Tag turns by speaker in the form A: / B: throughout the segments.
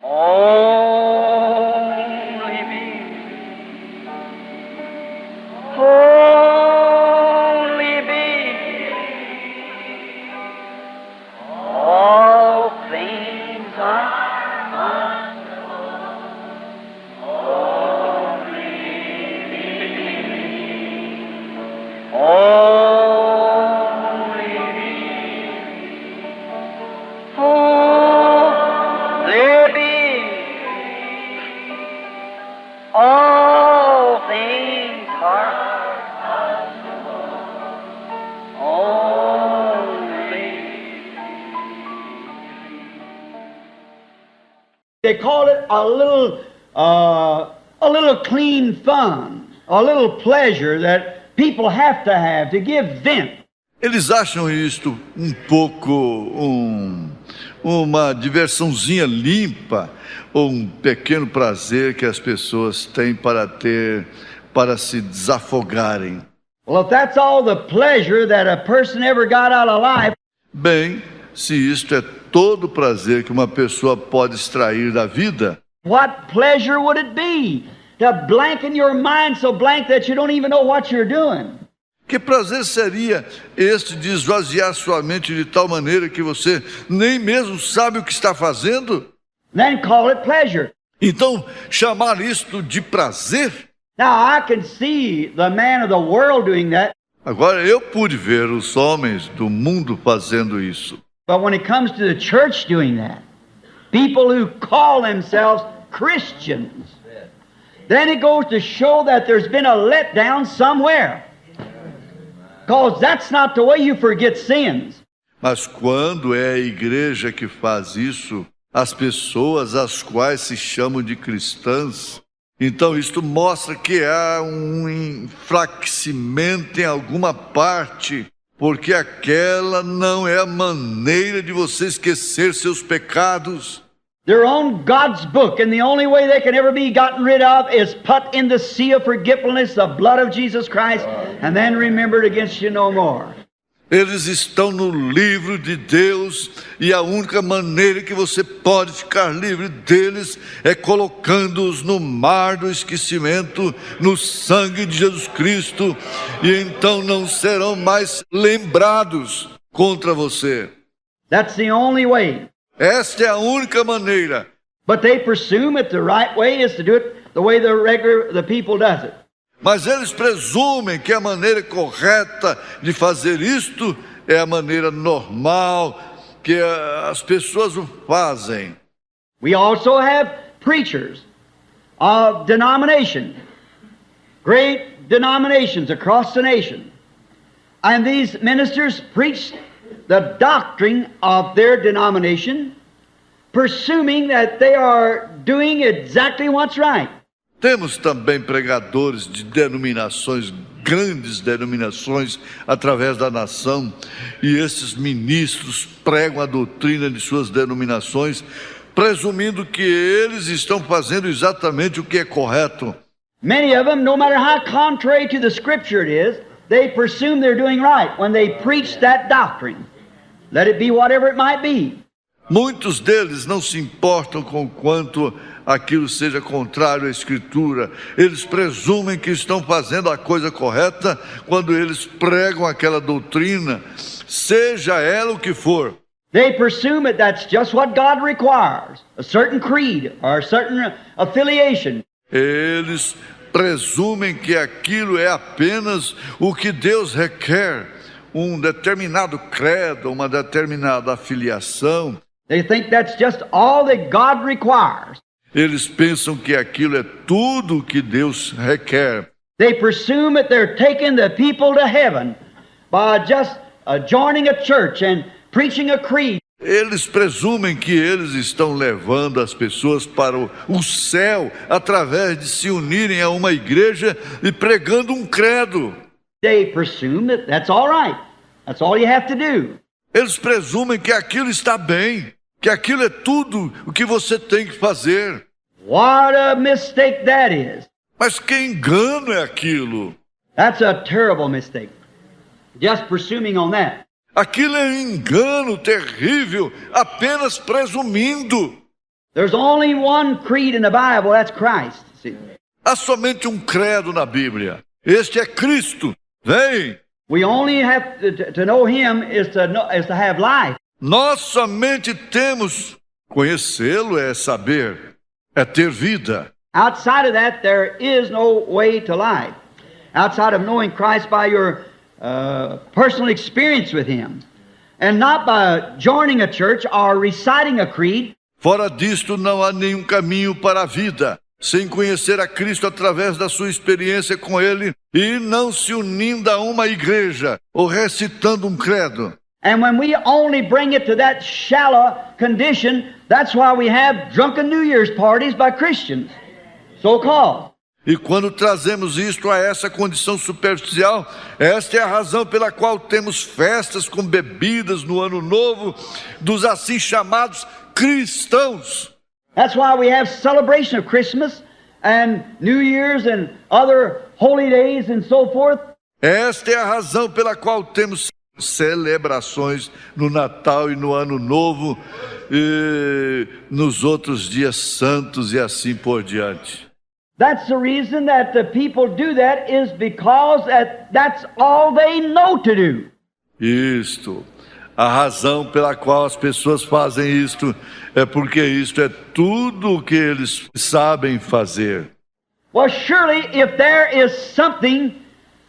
A: Only me. Only me. All things are only me. Only me. Only me. All things are only.
B: They call it a little clean fun, a little pleasure that people have to give vent.
C: Eles acham isto um pouco uma diversãozinha limpa, ou um pequeno prazer que as pessoas têm para se desafogarem.
B: Well, if that's all the pleasure that a person ever got out of life,
C: Bem, se isto é todo o prazer que uma pessoa pode extrair da vida,
B: what pleasure would it be to blanken your mind so blank that you don't even know what you're doing?
C: que prazer seria este de esvaziar sua mente de tal maneira que você nem mesmo sabe o que está fazendo?
B: Then call it pleasure.
C: Então, chamar isto de prazer?
B: Now, I can see the man of the world doing that,
C: Agora, eu pude ver os homens do mundo fazendo isso.
B: but when it comes to the church doing that, people who call themselves Christians, then it goes to show that there's been a letdown somewhere. Because that's not the way you forget sins.
C: Mas quando é a igreja que faz isso, as pessoas às quais se chamam de cristãs, então isto mostra que há um enfraquecimento em alguma parte, porque aquela não é a maneira de você esquecer seus pecados.
B: They're on God's book, and the only way they can ever be gotten rid of is put in the sea of forgetfulness, the blood of Jesus Christ, and then remembered against you no more.
C: Eles estão no livro de Deus e a única maneira que você pode ficar livre deles é colocando-os no mar do esquecimento, no sangue de Jesus Cristo, e então não serão mais lembrados contra você.
B: That's the only way.
C: Esta é a única maneira.
B: But they presume that the right way is to do it the way the people does it.
C: Mas eles presumem que a maneira correta de fazer isto é a maneira normal que as pessoas o fazem.
B: We also have preachers of denomination, great denominations across the nation. And these ministers preach the doctrine of their denomination, presuming that they are doing exactly what's right.
C: Temos também pregadores de denominações, grandes denominações, através da nação, e esses ministros pregam a doutrina de suas denominações, presumindo que eles estão fazendo exatamente o que é correto.
B: Many of them, no matter how contrary to the Scripture it is, they presume they're doing right when they preach that doctrine. Let it be whatever it might be.
C: Muitos deles não se importam com quanto aquilo seja contrário à Escritura. Eles presumem que estão fazendo a coisa correta quando eles pregam aquela doutrina, seja ela o que for.
B: They presume that that's just what God requires, a certain creed or a certain affiliation.
C: Eles presumem que aquilo é apenas o que Deus requer, um determinado credo, uma determinada afiliação.
B: They think that's just all that God requires.
C: Eles pensam que aquilo é tudo o que Deus requer.
B: They presume that they're taking the people to heaven by just joining a church and preaching a creed.
C: Eles presumem que eles estão levando as pessoas para o céu através de se unirem a uma igreja e pregando um credo.
B: They presume that that's all right. That's all you have to do.
C: Eles presumem que aquilo está bem, que aquilo é tudo o que você tem que fazer.
B: What a mistake that is.
C: Mas que engano é aquilo?
B: That's a terrible mistake. Just presuming on that.
C: Aquilo é um engano terrível, apenas presumindo.
B: There's only one creed in the Bible, that's Christ. See?
C: Há somente um credo na Bíblia. Este é Cristo. Vem!
B: We only have to know Him is to have life.
C: Nós somente temos conhecê-lo, é saber, é ter vida.
B: Outside of that, there is no way to life. Outside of knowing Christ by your personal experience with Him, and not by joining a church or reciting a creed.
C: Fora disto, não há nenhum caminho para a vida, sem conhecer a Cristo através da sua experiência com Ele e não se unindo a uma igreja ou recitando um credo.
B: And when we only bring it to that shallow condition, that's why we have drunken New Year's parties by Christians, so-called.
C: E quando trazemos isto a essa condição superficial, esta é a razão pela qual temos festas com bebidas no Ano Novo dos assim chamados cristãos.
B: That's why we have celebration of Christmas and New Year's and other holy days and so forth.
C: Esta é a razão pela qual temos celebrações no Natal e no Ano Novo e nos outros dias santos e assim por diante.
B: That's the reason that the people do that, is because that's all they know to do.
C: Isto, a razão pela qual as pessoas fazem isto é porque isto é tudo o que eles sabem fazer.
B: Well, surely if there is something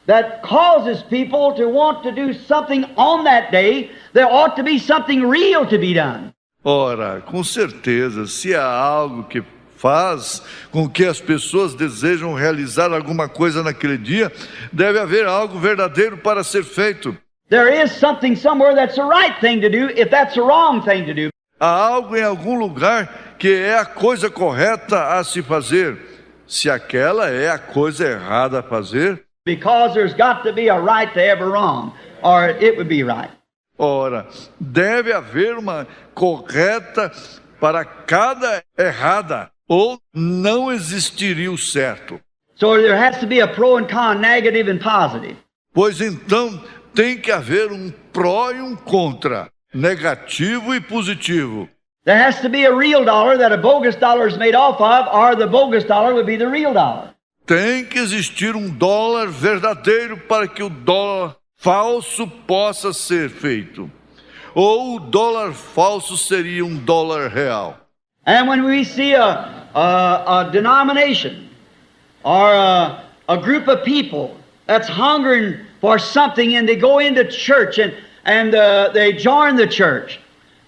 B: that causes people to want to do something on that day, there ought to be something real to be done.
C: Ora, com certeza, se há algo que faz com que as pessoas desejam realizar alguma coisa naquele dia, deve haver algo verdadeiro para ser feito.
B: There is something somewhere that's the right thing to do, if that's the wrong thing to do.
C: Há algo em algum lugar que é a coisa correta a se fazer, se aquela é a coisa errada a fazer.
B: Because there's got to be a right to every wrong, or it would be right.
C: Ora, deve haver uma correta para cada errada, ou não existiria o certo.
B: So there has to be a pro and con, negative and positive.
C: Pois então tem que haver um pró e um contra, negativo e positivo.
B: There has to be a real dollar that a bogus dollar is made off of, or the bogus dollar would be the real dollar.
C: Tem que existir um dólar verdadeiro para que o dólar falso possa ser feito. Ou o dólar falso seria um dólar real.
B: And when we see a denomination or a group of people that's hungering for something, and they go into church and they join the church,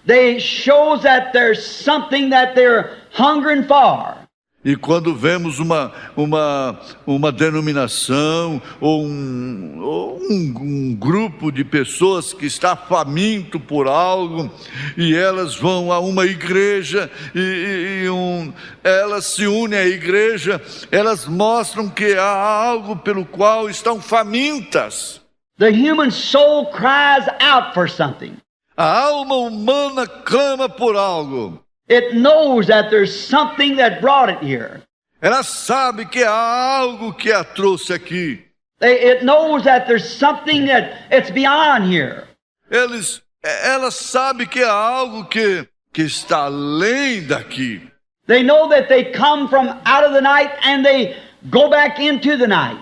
B: they shows that there's something that they're hungering for.
C: E quando vemos uma denominação ou um grupo de pessoas que está faminto por algo, e elas vão a uma igreja elas se unem à igreja, elas mostram que há algo pelo qual estão famintas.
B: The human soul cries out for something.
C: A alma humana clama por algo.
B: It knows that there's something that brought it here.
C: Ela sabe que há algo que a trouxe aqui.
B: It knows that there's something that it's beyond here.
C: Ela sabe que há algo que está além daqui.
B: They know that they come from out of the night and they go back into the night.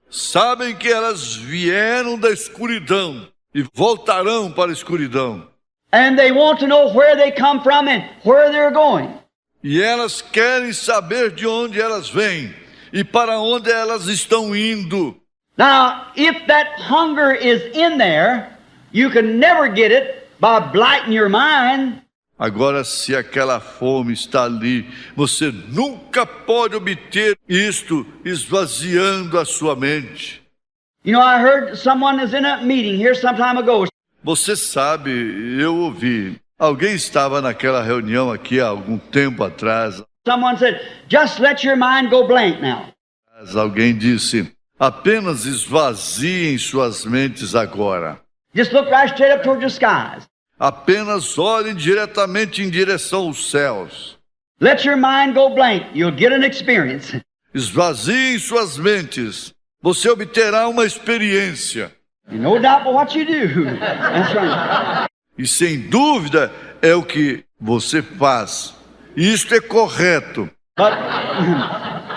C: Sabem que elas vieram da escuridão e voltarão para a escuridão.
B: And they want to know where they come from and where they're going.
C: E elas querem saber de onde elas vêm e para onde elas estão indo.
B: Now, if that hunger is in there, you can never get it by blighting your mind.
C: Agora, se aquela fome está ali, você nunca pode obter isto esvaziando a sua mente.
B: You know, I heard someone is in a meeting here some time ago.
C: Você sabe, eu ouvi, alguém estava naquela reunião aqui há algum tempo atrás.
B: Someone said, just let your mind go blank now.
C: Alguém disse, apenas esvaziem suas mentes agora.
B: Just look right straight up towards the skies.
C: Apenas olhem diretamente em direção aos céus.
B: Let your mind go blank. You'll get an experience.
C: Esvaziem suas mentes. Você obterá uma experiência.
B: No doubt but what you do. That's right.
C: E sem dúvida é o que você faz. Isto é correto.
B: But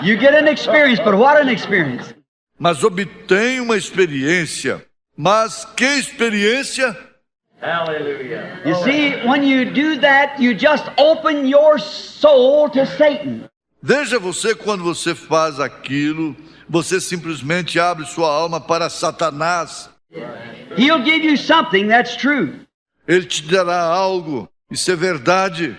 B: you get an experience, but what an experience.
C: Mas obtém uma experiência. Mas que experiência?
A: Hallelujah.
B: You see, when you do that, you just open your soul to Satan.
C: Veja você, quando você faz aquilo, você simplesmente abre sua alma para Satanás.
B: He'll give you something that's true.
C: Ele te dará algo, isso é verdade.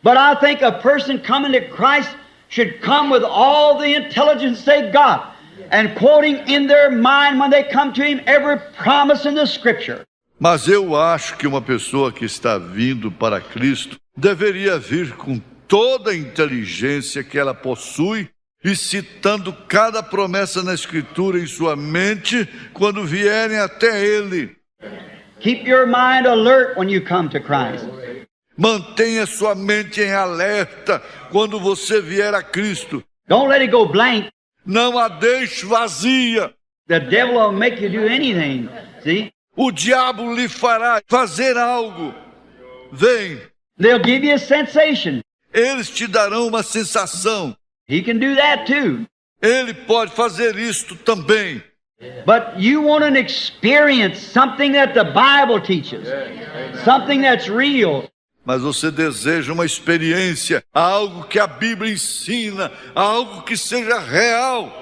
B: But I think a person coming to Christ should come with all the intelligence they got and quoting in their mind when they come to Him every promise in the Scripture.
C: Mas eu acho que uma pessoa que está vindo para Cristo deveria vir com toda a inteligência que ela possui e citando cada promessa na Escritura em sua mente quando vierem até Ele.
B: Keep your mind alert when you come to Christ.
C: Mantenha sua mente em alerta quando você vier a Cristo.
B: Don't let it go blank.
C: Não a deixe vazia.
B: The devil will make you do anything. See?
C: O diabo lhe fará fazer algo. Vem,
B: They'll give you a sensation.
C: eles te darão uma sensação.
B: He can do that too.
C: Ele pode fazer isto também.
B: But you want an experience, something that the Bible teaches, something that's real.
C: Mas você deseja uma experiência, algo que a Bíblia ensina, algo que seja real.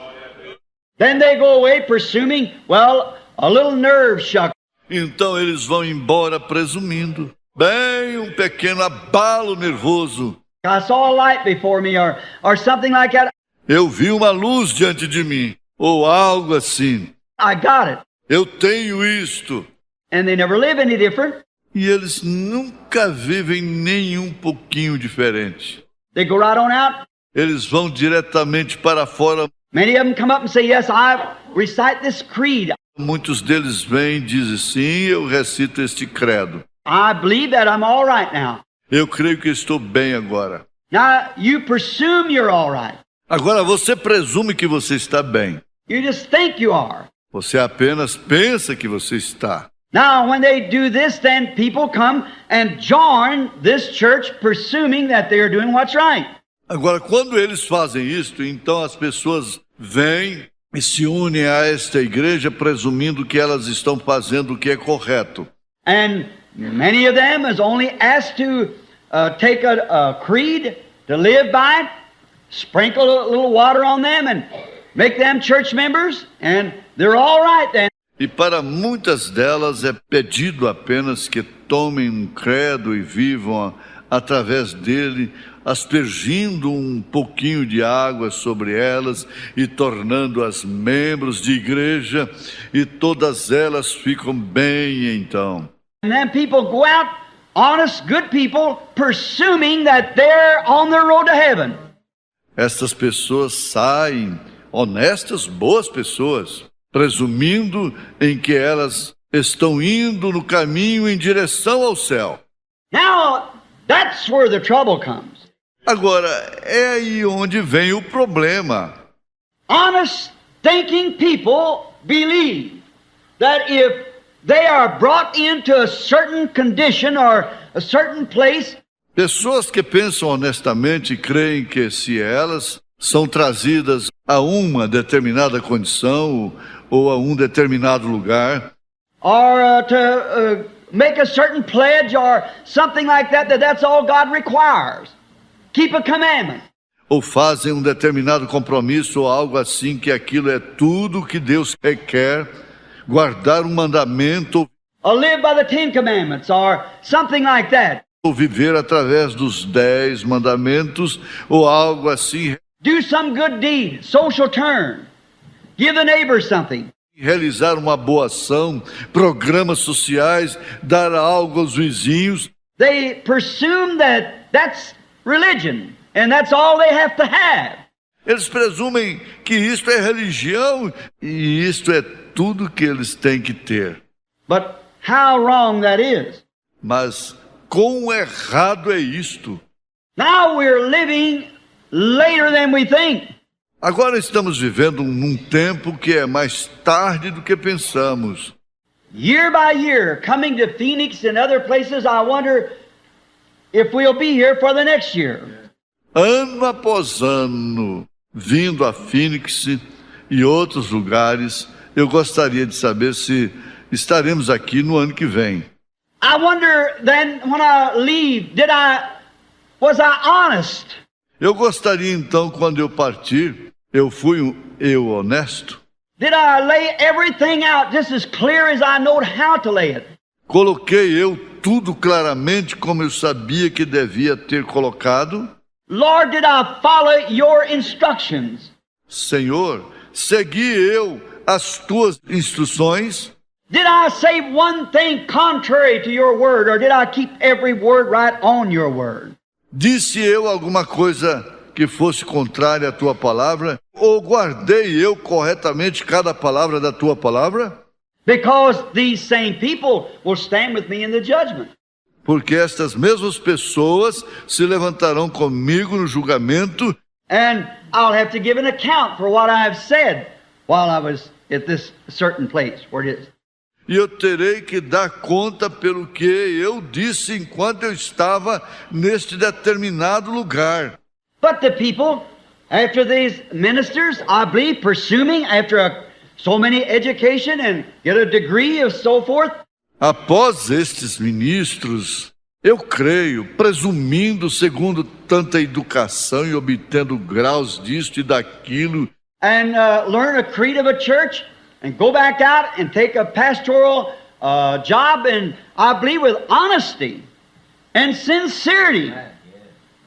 B: Then they go away presuming, well, a little nerve shock.
C: Então eles vão embora presumindo. Bem, um pequeno abalo nervoso.
B: I saw a light before me or something like that.
C: Eu vi uma luz diante de mim, ou algo assim.
B: I got it.
C: Eu tenho isto.
B: And they never live any different.
C: E eles nunca vivem nem um pouquinho diferente.
B: They go right on out.
C: Eles vão diretamente para fora.
B: Many of them come up and say, yes, I recite this creed.
C: Muitos deles vêm e dizem, sim, eu recito este credo.
B: I believe that I'm all right now.
C: Eu creio que estou bem agora.
B: Now, you presume you're all right.
C: Agora você presume que você está bem.
B: You just think you are.
C: Você apenas pensa que você está.
B: Now, when they do this, then people come and join this church presuming that they are doing what's right.
C: Agora, quando eles fazem isto, então as pessoas vêm e se unem a esta igreja presumindo que elas estão fazendo o que é correto.
B: And many of them is only asked to take a creed to live by it, sprinkle a little water on them and make them church members, and they're all right then.
C: E para muitas delas é pedido apenas que tomem um credo e vivam através dele, aspergindo um pouquinho de água sobre elas e tornando-as membros de igreja, e todas elas ficam bem então.
B: And then people go out, honest, good people, presuming that they're on their road to heaven.
C: Estas pessoas saem, honestas, boas pessoas, presumindo em que elas estão indo no caminho em direção ao céu.
B: Now, that's where the trouble comes.
C: Agora, é aí onde vem o problema.
B: Honest, thinking people believe that if they are brought into a certain condition or a certain place,
C: Pessoas que pensam honestamente creem que se elas são trazidas a uma determinada condição ou a um determinado lugar,
B: or to make a certain pledge or something like that, that's all God requires. Keep a commandment.
C: ou fazem um determinado compromisso ou algo assim, que aquilo é tudo que Deus requer, guardar um mandamento
B: Or live by the 10 Commandments or something like that.
C: ou viver através dos 10 mandamentos ou algo assim,
B: Do some good deed, social turn. Give the neighbor something.
C: realizar uma boa ação, programas sociais, dar algo aos vizinhos.
B: They presume that that's religion and that's all they have to have.
C: Eles presumem que isto é religião e isto é tudo que eles têm que ter.
B: But how wrong that is.
C: Mas quão errado é isto?
B: Now we're living later than we think.
C: Agora estamos vivendo num tempo que é mais tarde do que pensamos.
B: Year by year, coming to Phoenix and other places, I wonder if we'll be here for the next year.
C: ano após ano, vindo a Phoenix e outros lugares. Eu gostaria de saber se estaremos aqui no ano que vem.
B: I wonder then when I leave, was I honest?
C: Eu gostaria então, quando eu partir, eu honesto?
B: Did I lay everything out just as clear as I know how to lay it?
C: Coloquei eu tudo claramente como eu sabia que devia ter colocado?
B: Lord, did I follow your instructions?
C: Senhor, segui eu as tuas instruções?
B: Did I say one thing contrary to your word, or did I keep every word right on your word?
C: Disse eu alguma coisa que fosse contrária à tua palavra? Ou guardei eu corretamente cada palavra da tua palavra?
B: Because these same people will stand with me in the judgment.
C: Porque estas mesmas pessoas se levantarão comigo no julgamento.
B: And I'll have to give an account for what I have said while I was at this certain place where it is.
C: E eu terei que dar conta pelo que eu disse enquanto eu estava neste determinado lugar.
B: But the people, after these ministers, I believe, presuming after so many education and get a degree of so forth.
C: Após estes ministros, eu creio, presumindo segundo tanta educação e obtendo graus disto e daquilo,
B: and learn a creed of a church and go back out and take a pastoral job, and I believe with honesty and sincerity,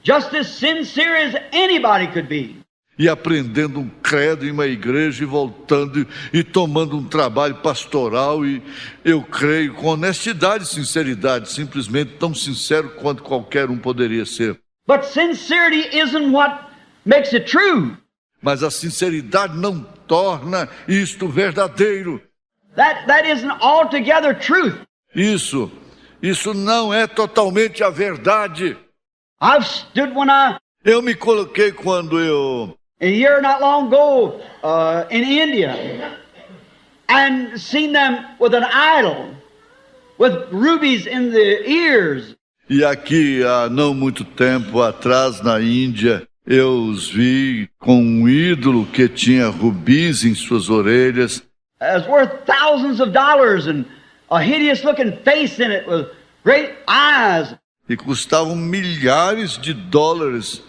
B: just as sincere as anybody could be.
C: E aprendendo um credo em uma igreja e voltando e tomando um trabalho pastoral, e eu creio com honestidade e sinceridade, simplesmente tão sincero quanto qualquer um poderia ser.
B: But sincerity isn't what makes it true.
C: Mas a sinceridade não torna isto verdadeiro.
B: That isn't altogether truth.
C: Isso não é totalmente a verdade.
B: I've stood
C: Eu me coloquei quando eu
B: a year not long ago in India and seen them with an idol with rubies in the ears.
C: E aqui há não muito tempo atrás na Índia, eu os vi com um ídolo que tinha rubis em suas orelhas.
B: It was worth thousands of dollars and a hideous looking face in it with great eyes.
C: E custavam milhares de dólares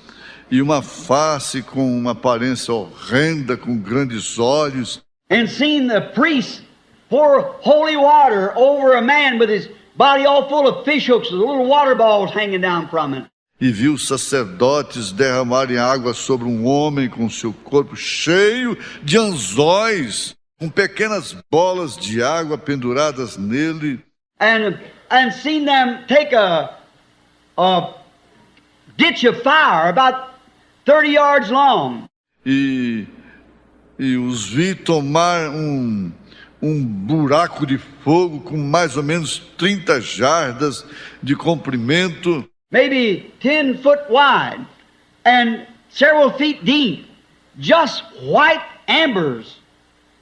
C: e uma face com uma aparência horrenda, com grandes olhos.
B: And seen the priest pour holy water over a man with his body all full of fish hooks with little water balls hanging down from it.
C: E viu sacerdotes derramarem água sobre um homem com seu corpo cheio de anzóis, com pequenas bolas de água penduradas nele.
B: And seen them take a ditch of fire about 30 yards long.
C: E os vi tomar um buraco de fogo com mais ou menos 30 jardas de comprimento.
B: Maybe 10 foot wide and several feet deep. Just white embers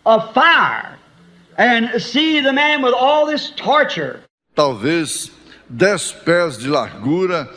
B: of fire. And see the man with all this torture.
C: Talvez 10 pés de largura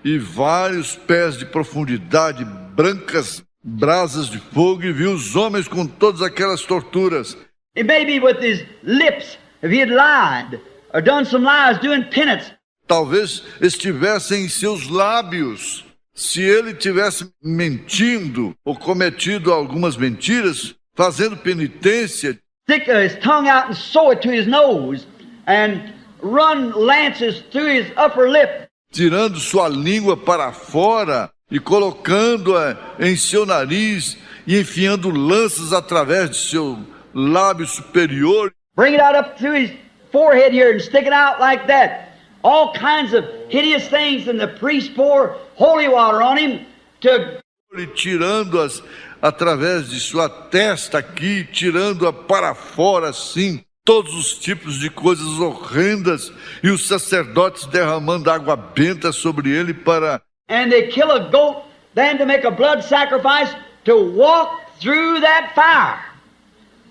C: e vários pés de profundidade, brancas brasas de fogo, e viu os homens com todas aquelas torturas.
B: It may be with his lips, if he had lied or done some lies, doing penance.
C: Talvez estivessem em seus lábios, se ele tivesse mentindo ou cometido algumas mentiras, fazendo penitência.
B: Stick his tongue out and sew it to his nose and run lances through his upper lip.
C: Tirando sua língua para fora e colocando-a em seu nariz e enfiando lanças através de seu lábio superior.
B: Bring it out up through his forehead here and stick it out like that. All kinds of hideous things, and the priest pour holy water on him to...
C: E tirando-as através de sua testa aqui, tirando-a para fora assim, todos os tipos de coisas horrendas, e os sacerdotes derramando água benta sobre ele para...
B: And they kill a goat then to make a blood sacrifice to walk through that fire,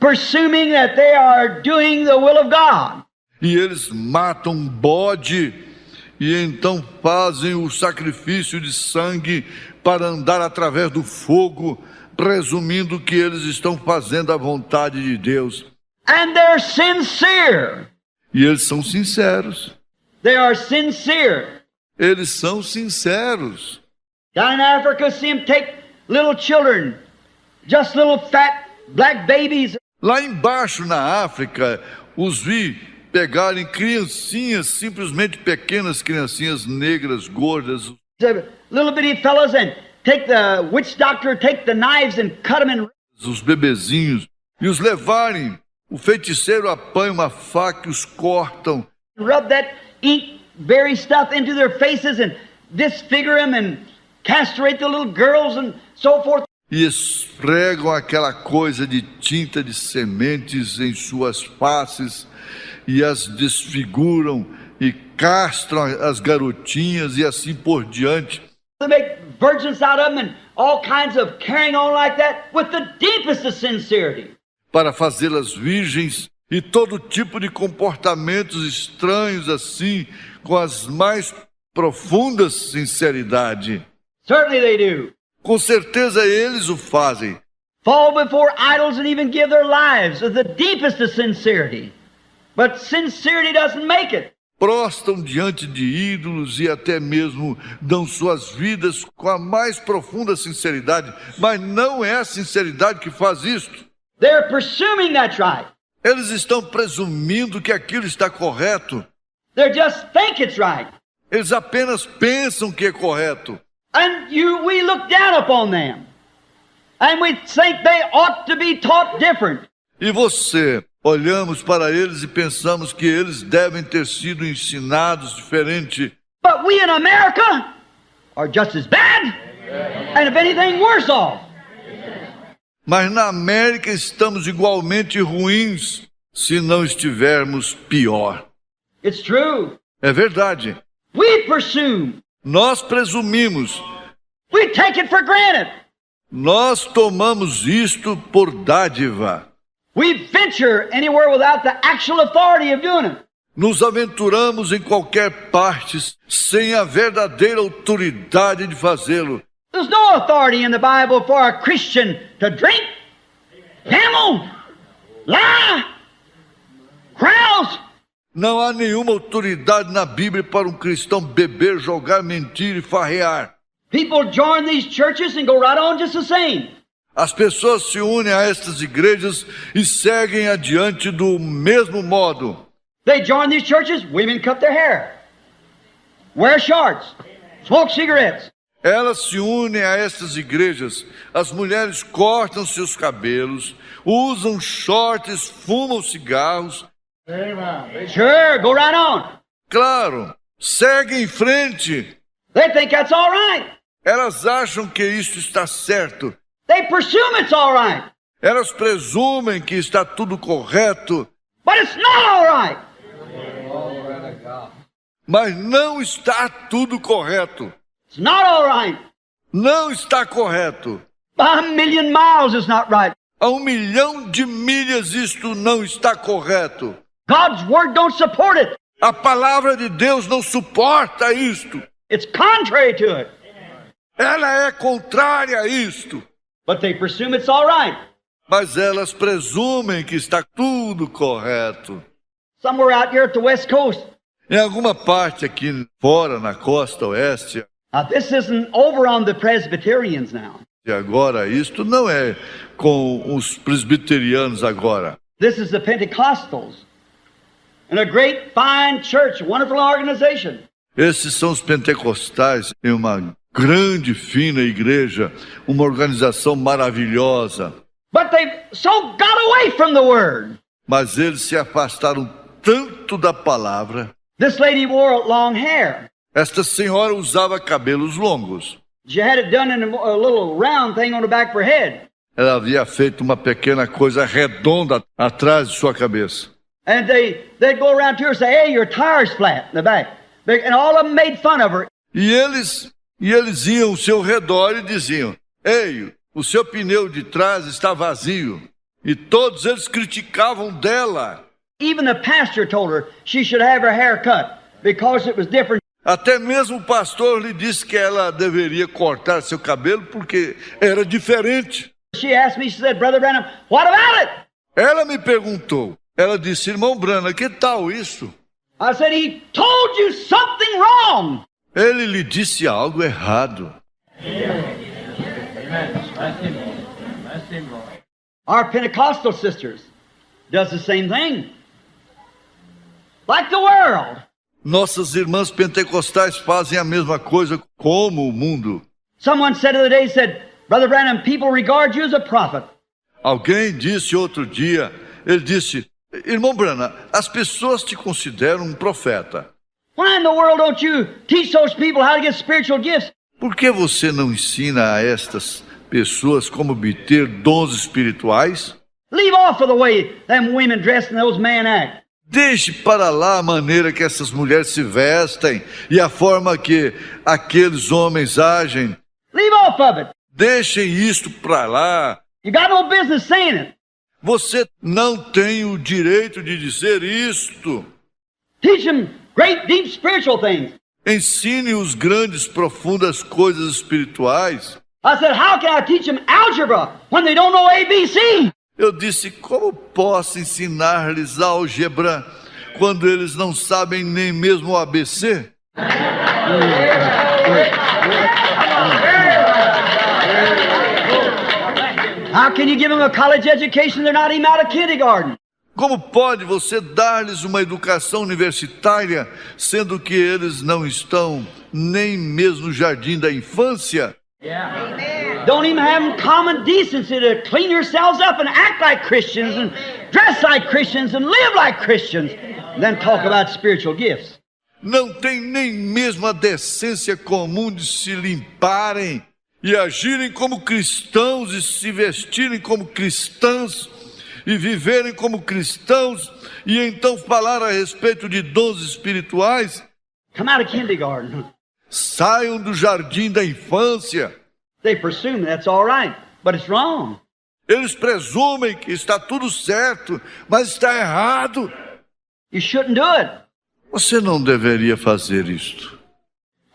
B: presuming that they are doing the will of God.
C: E eles matam um bode e então fazem o sacrifício de sangue para andar através do fogo, presumindo que eles estão fazendo a vontade de Deus.
B: And they're sincere.
C: E eles são sinceros.
B: They are sincere.
C: Eles são sinceros.
B: Down in Africa, see them take little children, just little fat black babies.
C: Lá embaixo na África, os vi pegarem criancinhas, simplesmente pequenas criancinhas negras, gordas.
B: Little bitty fellas, and take the witch doctor, take the knives and cut them in.
C: Os bebezinhos, e os levarem. O feiticeiro apanha uma faca e os cortam.
B: Rub that ink berry stuff into their faces and disfigure them and castrate the little girls and so forth.
C: E esfregam aquela coisa de tinta de sementes em suas faces e as desfiguram e castram as garotinhas e assim por diante.
B: They make virgins out of them and all kinds of carrying on like that with the deepest of sincerity.
C: Para fazê-las virgens e todo tipo de comportamentos estranhos assim, com as mais profundas sinceridade.
B: Certainly they do.
C: Com certeza eles o fazem.
B: Fall before idols and even give their lives with the deepest of sincerity. But sincerity doesn't make it.
C: Prostam diante de ídolos e até mesmo dão suas vidas com a mais profunda sinceridade, mas não é a sinceridade que faz isto.
B: They're presuming that's right.
C: Eles estão presumindo que aquilo está correto.
B: They just think it's right.
C: Eles apenas pensam que é correto.
B: And we look down upon them. And we think they ought to be taught different.
C: E você, olhamos para eles e pensamos que eles devem ter sido ensinados diferente.
B: But we in America are just as bad, and if anything, worse off.
C: Mas na América estamos igualmente ruins, se não estivermos pior.
B: It's true.
C: É verdade.
B: We presume.
C: Nós presumimos.
B: We take it for granted.
C: Nós tomamos isto por dádiva.
B: We venture anywhere without the actual authority of doing it.
C: Nos aventuramos em qualquer parte sem a verdadeira autoridade de fazê-lo.
B: There's no authority in the Bible for a Christian to drink, gamble, lie, carouse.
C: Não há nenhuma autoridade na Bíblia para um cristão beber, jogar, mentir e farrear.
B: People join these churches and go right on just the same.
C: As pessoas se unem a estas igrejas e seguem adiante do mesmo modo.
B: They join these churches, women cut their hair, wear shorts, smoke cigarettes.
C: Elas se unem a estas igrejas. As mulheres cortam seus cabelos, usam shorts, fumam cigarros.
B: Sure, go right on.
C: Claro, seguem em frente.
B: They think that's all right.
C: Elas acham que isso está certo.
B: They presume it's all right.
C: Elas presumem que está tudo correto.
B: But it's not all right.
C: Mas não está tudo correto.
B: It's not all right.
C: Não está correto.
B: By a million miles it's not right.
C: A 1 milhão de milhas isto não está correto.
B: God's word don't support it.
C: A palavra de Deus não suporta isto.
B: It's contrary to it.
C: Ela é contrária a isto.
B: But they presume it's all right.
C: Mas elas presumem que está tudo correto.
B: Somewhere out here at the West Coast.
C: Em alguma parte aqui fora, na costa oeste,
B: This isn't over on the Presbyterians now.
C: e agora isto não é com os presbiterianos agora.
B: This is the Pentecostals. And a great, fine church, wonderful organization.
C: Esses são os pentecostais em uma grande, fina igreja, uma organização maravilhosa.
B: But they've so got away from the word.
C: Mas eles se afastaram tanto da palavra.
B: This lady wore long hair.
C: Esta senhora usava cabelos longos.
B: She had it done in a little round thing on the back of her head.
C: Ela havia feito uma pequena coisa redonda atrás de sua cabeça.
B: And they'd go around to her and say, hey, your tire's flat in the back. And all of them made fun of her.
C: E eles iam ao seu redor e diziam, ei, o seu pneu de trás está vazio. E todos eles criticavam dela.
B: Even the pastor told her she should have her hair cut because it was different.
C: Até mesmo o pastor lhe disse que ela deveria cortar seu cabelo porque era diferente.
B: She asked me, she said, Brother Branham, what about it?
C: Ela me perguntou, ela disse, irmão Branham, que tal isso?
B: I said, he told you something wrong.
C: Ele lhe disse algo errado.
B: Our Pentecostal sisters does the same thing. Like the world.
C: Nossas irmãs pentecostais fazem a mesma coisa como o mundo.
B: Someone said the other day, said, Brother Branham, people regard you as a prophet.
C: Alguém disse outro dia, ele disse, irmão Branham, as pessoas te consideram um profeta.
B: Why in the world don't you teach those people how to get spiritual gifts?
C: Por que você não ensina a estas pessoas como obter dons espirituais?
B: Leave off of the way them women dress and those men act.
C: Deixe para lá a maneira que essas mulheres se vestem e a forma que aqueles homens agem.
B: Leave off of it.
C: Deixem isto para lá.
B: You got no business saying it.
C: Você não tem o direito de dizer isto.
B: Teach them great, deep spiritual things.
C: Ensine os grandes, profundas coisas espirituais.
B: I said, how can I teach them algebra when they don't know ABC?
C: Eu disse, como posso ensinar-lhes álgebra quando eles não sabem nem mesmo o ABC?
B: How can you give them a college education? They're not even out of kindergarten.
C: Como pode você dar-lhes uma educação universitária, sendo que eles não estão nem mesmo no jardim da infância?
B: Don't even have common decency to clean yourselves up and act like Christians and dress like Christians and live like Christians, and then talk about spiritual gifts.
C: Não tem nem mesmo a decência comum de se limparem e agirem como cristãos e se vestirem como cristãs e viverem como cristãos e então falar a respeito de dons espirituais.
B: Come out of kindergarten.
C: Saiam do jardim da infância.
B: They presume that's all right, but it's wrong.
C: Eles presumem que está tudo certo, mas está errado.
B: You shouldn't do it.
C: Você não deveria fazer isto.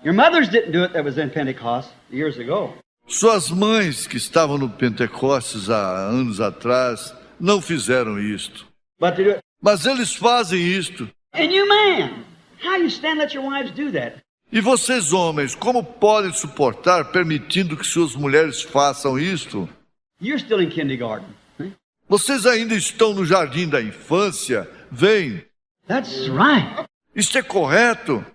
B: Your mothers didn't do it that was in Pentecost years ago.
C: Suas mães que estavam no Pentecostes há anos atrás não fizeram isto.
B: But they do it.
C: Mas eles fazem isto.
B: And you men, how you stand let your wives do that?
C: E vocês homens, como podem suportar permitindo que suas mulheres façam isto?
B: You're still in kindergarten.
C: Vocês ainda estão no jardim da infância. Vem,
B: That's right.
C: isto é correto.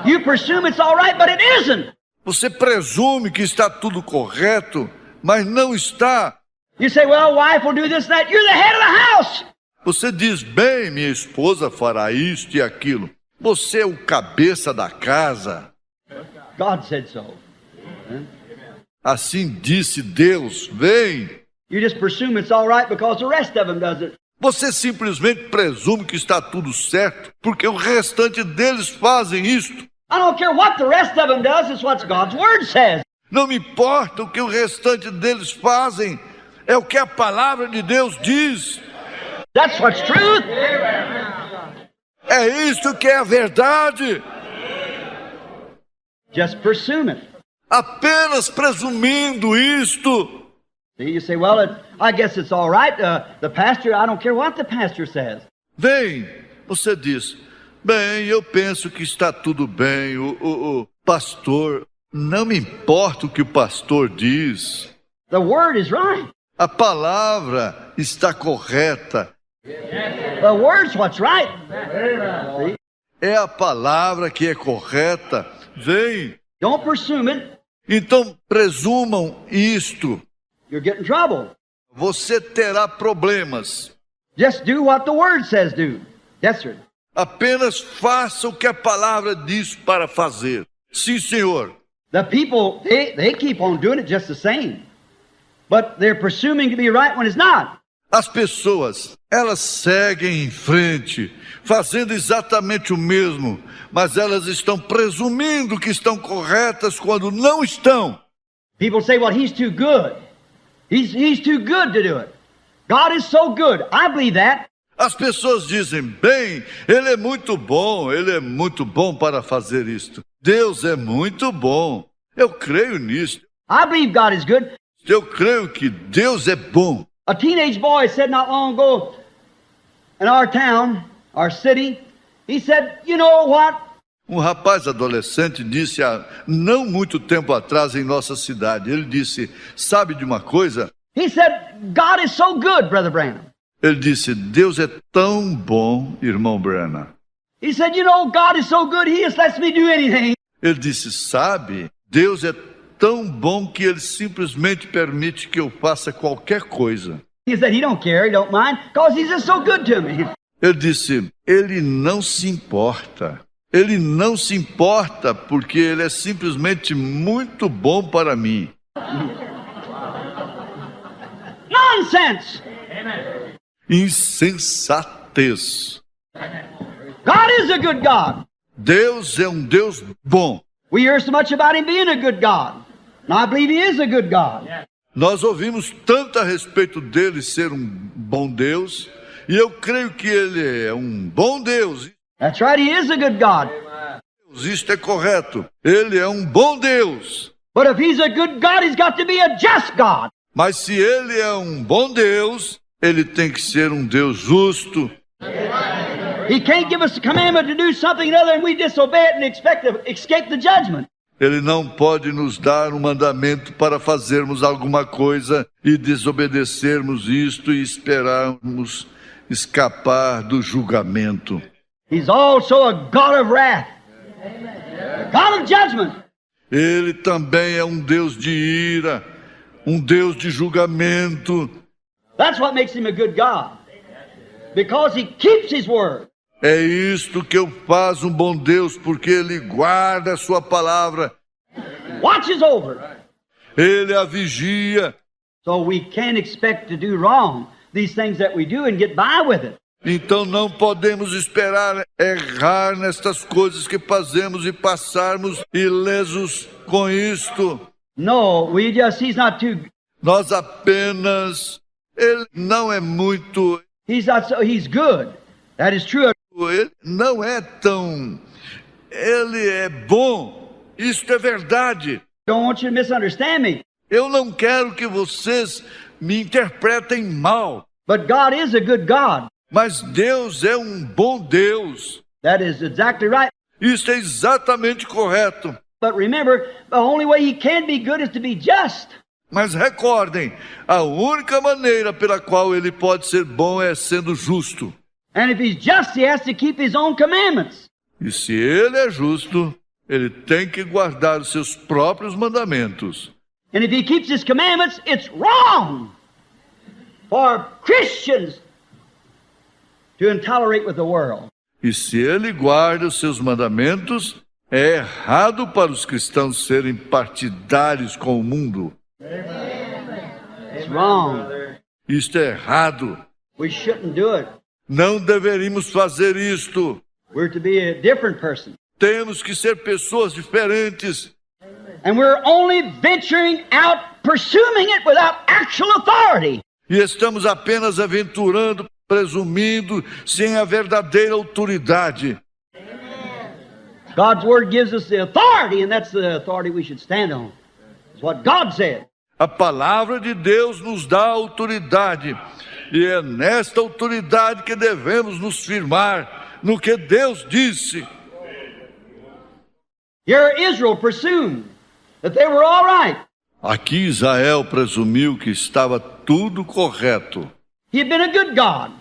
B: You presume it's all right, but it isn't.
C: Você presume que está tudo correto, mas não está.
B: You say, well, wife will do this, that. You're the head of the house.
C: Você diz, bem, minha esposa fará isto e aquilo. Você é o cabeça da casa.
B: God said so.
C: Assim disse Deus, vem.
B: You just presume it's all right because the rest of them does it.
C: Você simplesmente presume que está tudo certo, porque o restante deles fazem isto.
B: I don't care what the rest of them does, it's what God's Word says.
C: Não me importa o que o restante deles fazem, é o que a palavra de Deus diz.
B: That's what's truth.
C: É isto que é a verdade.
B: Just presume it.
C: Apenas presumindo isto.
B: See, you say, well, I guess it's all right. The pastor, I don't care what the pastor says.
C: Vem, você diz, bem, eu penso que está tudo bem, o pastor, não me importa o que o pastor diz.
B: The Word is right.
C: A palavra está correta.
B: The Word's what's right. See?
C: É a palavra que é correta. Vem.
B: Don't presume it.
C: Então presumam isto.
B: You'll get in trouble.
C: Você terá problemas.
B: Just do what the Word says do. Yes, sir.
C: Apenas faça o que a palavra diz para fazer. Sim, senhor.
B: The people, they keep on doing it just the same. But they're presuming to be right when it's not.
C: As pessoas, elas seguem em frente, fazendo exatamente o mesmo, mas elas estão presumindo que estão corretas quando não estão.
B: People say, well, he's too good. He's too good to do it. God is so good. I believe that.
C: As pessoas dizem, bem, ele é muito bom para fazer isto. Deus é muito bom. Eu creio nisso.
B: I believe God is good.
C: Eu creio que Deus é bom.
B: A teenage boy said not long ago in our town, our city, he said, you know what?
C: Um rapaz adolescente disse há não muito tempo atrás em nossa cidade, ele disse, sabe de uma coisa?
B: He said, God is so good, Brother Branham.
C: Ele disse, Deus é tão bom, irmão Branham.
B: He said, you know, God is so good, He just lets me do anything.
C: Ele disse, sabe, Deus é tão bom que Ele simplesmente permite que eu faça qualquer coisa.
B: He said, He don't care, He don't mind, because He's just so good to me.
C: Ele disse, Ele não se importa. Ele não se importa porque Ele é simplesmente muito bom para mim.
B: Nonsense!
C: Insensatez.
B: God is a good God.
C: Deus é um Deus bom.
B: We hear so much about Him being a good God. And I believe He is a good God.
C: Nós ouvimos tanto a respeito dele ser um bom Deus, e eu creio que Ele é um bom Deus.
B: That's right, He is a good God.
C: Isto é correto. Ele é um bom Deus.
B: But if He's a good God, He's got to be a just God.
C: Mas se Ele é um bom Deus, Ele tem que ser um Deus justo.
B: He can't give us a commandment to do something other than we disobey it and expect to escape the judgment.
C: Ele não pode nos dar um mandamento para fazermos alguma coisa e desobedecermos isto e esperarmos escapar do julgamento.
B: He's also a God of wrath, a God of judgment.
C: Ele também é um Deus de ira, um Deus de julgamento.
B: That's what makes Him a good God, because He keeps His word.
C: É isto que eu faço um bom Deus, porque Ele guarda a sua palavra.
B: Watches over.
C: Ele a vigia.
B: So we can't expect to do wrong, these things that we do, and get by with it.
C: Então não podemos esperar errar nestas coisas que fazemos e passarmos ilesos com isto.
B: No, He's not too,
C: Nós apenas, Ele não é muito,
B: He's good. That is true.
C: Ele não é tão, Ele é bom, isto é verdade.
B: Don't want you to misunderstand me.
C: Eu não quero que vocês me interpretem mal,
B: But God is a good God.
C: mas Deus é um bom Deus.
B: That is exactly right.
C: Isso é exatamente correto.
B: But remember, the only way He can be good is to be just.
C: Mas recordem, a única maneira pela qual Ele pode ser bom é sendo justo.
B: And if He's just, He has to keep His own commandments.
C: E se Ele é justo, Ele tem que guardar os seus próprios mandamentos.
B: And if He keeps His commandments, it's wrong for Christians to intolerate with the world.
C: E se Ele guarda os seus mandamentos, é errado para os cristãos serem partidários com o mundo.
B: It's wrong.
C: Isto é errado.
B: We shouldn't do it.
C: Não deveríamos fazer isto.
B: We're to be a different person.
C: Temos que ser pessoas diferentes.
B: And we're only venturing out, pursuing it without actual authority.
C: E estamos apenas aventurando, presumindo, sem a verdadeira autoridade.
B: God's Word gives us the authority, and that's the authority we should stand on. It's what God said.
C: A palavra de Deus nos dá autoridade. E é nesta autoridade que devemos nos firmar, no que Deus disse.
B: Here Israel presumed that they were all right.
C: Aqui Israel presumiu que estava tudo correto.
B: He had been a good God,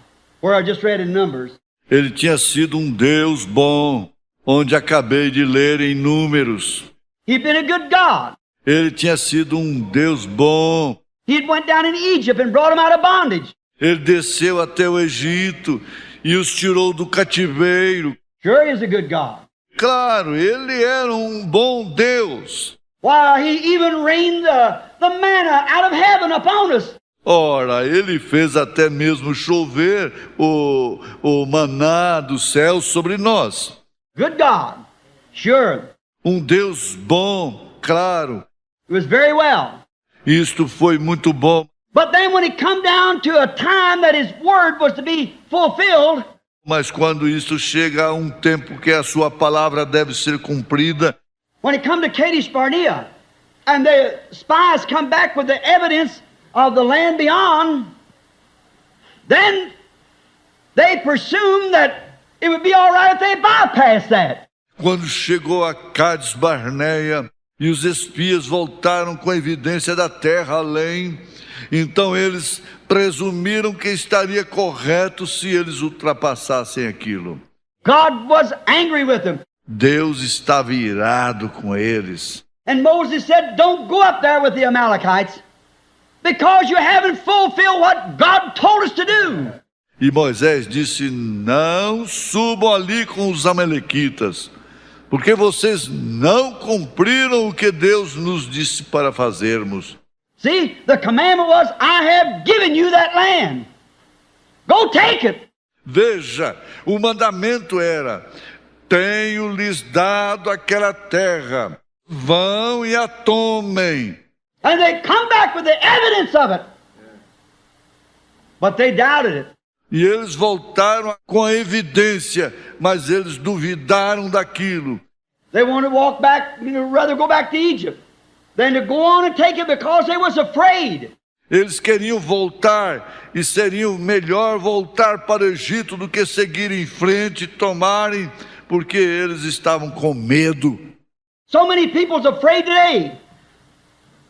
B: where I just read in Numbers.
C: Ele tinha sido um Deus bom, onde acabei de ler em Números.
B: He'd been a good God.
C: Ele tinha sido um Deus bom.
B: He went down in Egypt and brought them out of bondage.
C: Ele desceu até o Egito e os tirou do cativeiro.
B: Sure, He is a good God.
C: Claro, ele era um bom Deus.
B: Why, He even rained the manna out of heaven upon us.
C: Ora, ele fez até mesmo chover o maná do céu sobre nós.
B: Good God. Sure.
C: Um Deus bom, claro.
B: It was very well.
C: Isto foi muito bom.
B: But then when it come down to a time that His word was to be fulfilled,
C: Mas quando isto chega a um tempo que a sua palavra deve ser cumprida,
B: when it come to Kadesh Barnea, and the spies come back with the evidence of the land beyond, then they presume that it would be all right if they bypassed that.
C: Quando chegou a Cádiz Barneia e os espias voltaram com a evidência da terra além, então eles presumiram que estaria correto se eles ultrapassassem aquilo.
B: God was angry with them.
C: Deus estava irado com eles.
B: And Moses said, don't go up there with the Amalekites because you haven't fulfilled what God told us to do.
C: E Moisés disse, não subam ali com os amalequitas, porque vocês não cumpriram o que Deus nos disse para fazermos.
B: See, the commandment was, I have given you that land. Go take it.
C: Veja, o mandamento era, tenho-lhes dado aquela terra, vão e a tomem.
B: And they come back with the evidence of it. But they doubted it.
C: E eles voltaram com a evidência, mas eles duvidaram daquilo.
B: They wanted to walk back, rather go back to Egypt than to go on and take it because they was afraid.
C: Eles queriam voltar e seriam melhor voltar para o Egito do que seguir em frente e tomarem, porque eles estavam com medo.
B: So many people's afraid today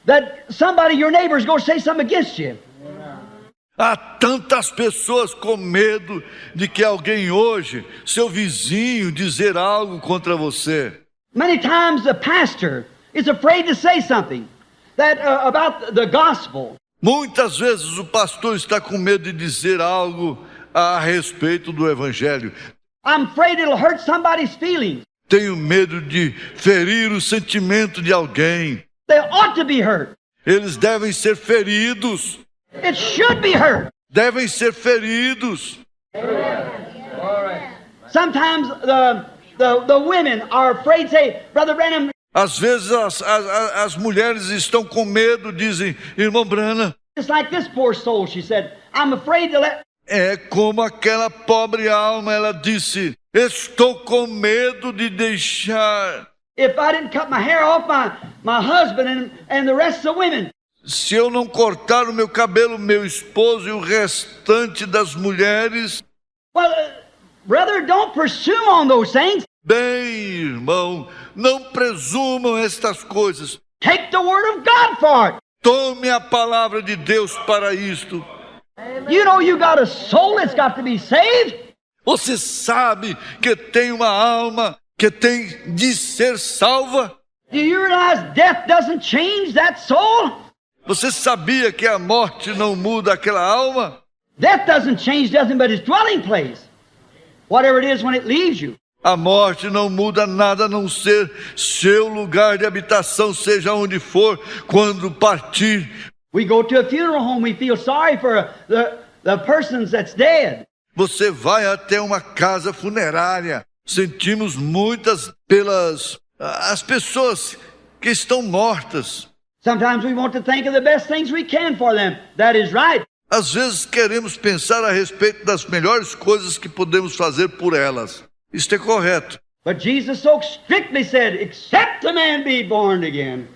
B: that somebody, your neighbor, is going to say something against you.
C: Há tantas pessoas com medo de que alguém hoje, seu vizinho, dizer algo contra você.
B: Many times the pastor is afraid to say something that about the gospel.
C: Muitas vezes o pastor está com medo de dizer algo a respeito do evangelho.
B: I'm afraid it'll hurt somebody's feelings.
C: Tenho medo de ferir o sentimento de alguém.
B: They ought to be hurt.
C: Eles devem ser feridos.
B: It should be hurt.
C: Devem ser feridos.
B: Sometimes the women are afraid to say, Brother Branham.
C: Às vezes as mulheres estão com medo, dizem, irmão Branham.
B: It's like this poor soul, she said, I'm afraid to let...
C: É como aquela pobre alma, ela disse, estou com medo de deixar.
B: If I didn't cut my hair off, my husband and the rest of the women.
C: Se eu não cortar o meu cabelo, meu esposo e o restante das mulheres.
B: Well, brother, don't presume on those things.
C: Bem, irmão, não presumam estas coisas.
B: Take the word of God for it.
C: Tome a palavra de Deus para isto.
B: You know you got a soul that's got to be saved.
C: Você sabe que tem uma alma que tem de ser salva?
B: Do you realize death doesn't change that soul?
C: Você sabia que a morte não muda aquela alma?
B: Death doesn't change nothing but its dwelling place. Whatever it is when it leaves you.
C: A morte não muda nada a não ser seu lugar de habitação, seja onde for, quando partir.
B: We go to a funeral home, we feel sorry for the persons that's dead.
C: Você vai até uma casa funerária. Sentimos muitas pelas as pessoas que estão mortas.
B: Sometimes we want to think of the best things we can for them. That is right.
C: Às vezes queremos pensar a respeito das melhores coisas que podemos fazer por elas. Isto é correto.
B: But Jesus so strictly said, except a man be born again,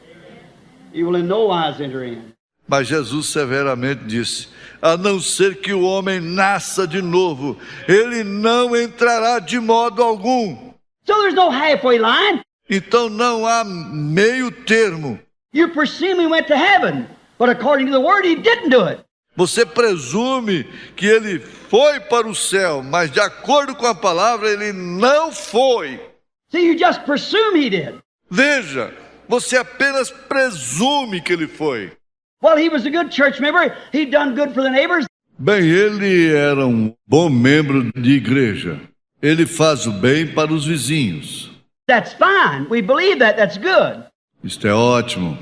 B: he will in no wise enter in.
C: Mas Jesus severamente disse, a não ser que o homem nasça de novo, ele não entrará de modo algum.
B: So there's no halfway line.
C: Então não há meio termo.
B: You presume he went to heaven, but according to the word he didn't do it.
C: Você presume que ele foi para o céu, mas de acordo com a palavra ele não foi.
B: See, you just presume he did.
C: Veja, você apenas presume que ele foi.
B: Well, he was a good church member. He'd done good for the neighbors.
C: Bem, ele era um bom membro de igreja. Ele faz o bem para os vizinhos.
B: That's fine. We believe that. That's good.
C: Isto é ótimo.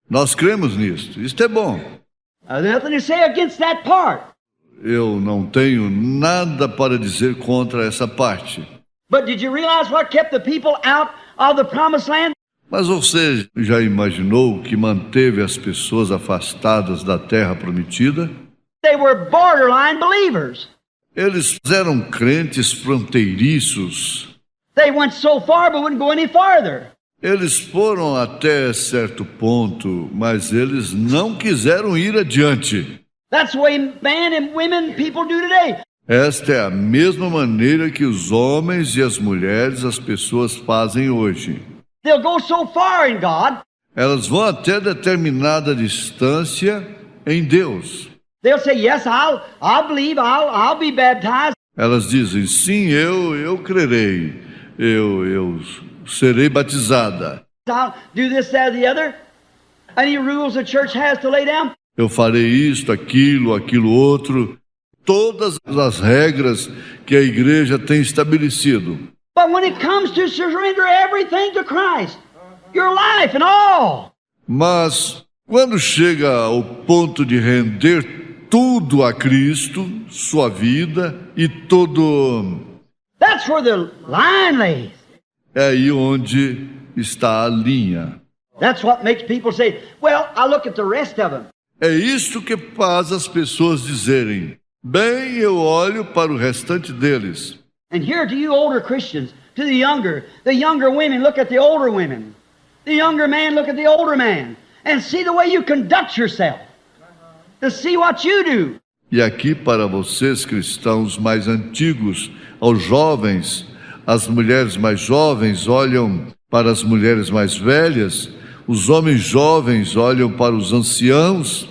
C: Nós cremos nisto. Isto é bom.
B: There's nothing to say against that part.
C: Eu não tenho nada para dizer contra essa parte.
B: But did you realize what kept the people out of the promised land?
C: Mas você já imaginou que manteve as pessoas afastadas da terra prometida?
B: They were borderline believers.
C: Eles eram crentes fronteiriços.
B: They went so far but wouldn't go any farther.
C: Eles foram até certo ponto, mas eles não quiseram ir adiante.
B: That's the way men and women, people do today.
C: Esta é a mesma maneira que os homens e as mulheres, as pessoas fazem hoje.
B: They'll go so far in God,
C: Elas vão até determinada distância em Deus.
B: they'll say, yes, I'll believe, I'll be baptized.
C: Elas dizem, sim, eu crerei, eu serei batizada.
B: I'll do this, that, or the other. Any rules the church has to lay down?
C: Eu farei isto, aquilo outro. Todas as regras que a igreja tem estabelecido.
B: But when it comes to surrender everything to Christ, your life and all,
C: Mas quando chega ao ponto de render tudo a Cristo, sua vida e todo,
B: that's where the line lays.
C: é aí onde está a linha.
B: That's what makes people say, well, I look at the rest of them.
C: É isto que faz as pessoas dizerem, bem, eu olho para o restante deles.
B: And here to you older Christians, to the younger women look at the older women. The younger man look at the older man. And see the way you conduct yourself. To see what you do.
C: E aqui para vocês cristãos mais antigos, aos jovens, as mulheres mais jovens olham para as mulheres mais velhas, os homens jovens olham para os anciãos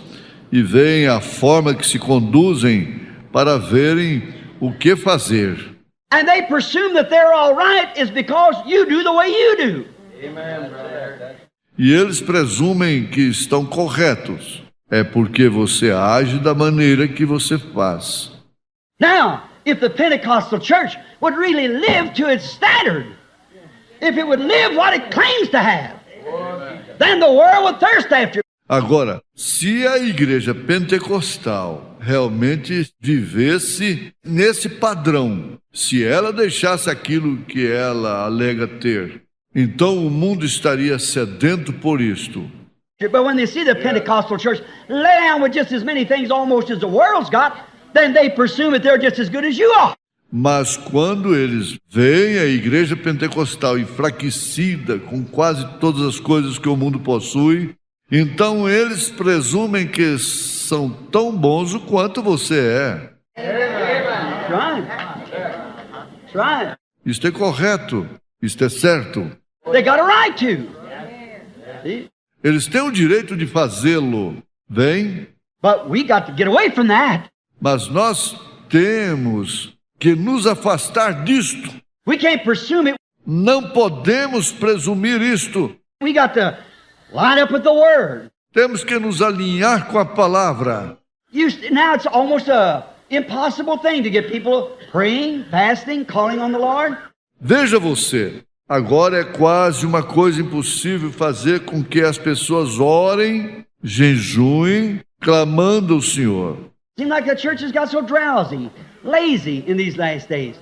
C: e veem a forma que se conduzem para verem o que fazer.
B: And they presume that they're all right is because you do the way you do.
A: Amen, brother.
C: E eles presumem que estão corretos. É porque você age da maneira que você faz.
B: Now, if the Pentecostal church would really live to its standard, if it would live what it claims to have, then the world would thirst after it.
C: Agora, se a igreja pentecostal realmente vivesse nesse padrão, se ela deixasse aquilo que ela alega ter, então o mundo estaria sedento por isto.
B: But when they see the Pentecostal church lay down with just as many things almost as the world's got, then they presume that they're just as good as you are.
C: Mas quando eles veem a igreja pentecostal enfraquecida com quase todas as coisas que o mundo possui, então eles presumem que são tão bons o quanto você é.
B: That's right. That's right.
C: Isto é correto, isto é certo.
B: They got a right to. See?
C: Eles têm o direito de fazê-lo, bem?
B: But we got to get away from that.
C: Mas nós temos que nos afastar disto.
B: We can't presume it.
C: Não podemos presumir isto.
B: We got to line up with the Word.
C: Temos que nos alinhar com a palavra.
B: Now it's almost a impossible thing to get people praying, fasting, calling on the Lord.
C: Veja você, agora é quase uma coisa impossível fazer com que as pessoas orem, jejuem, clamando ao Senhor.
B: Seems like the church has got so drowsy, lazy in these last days.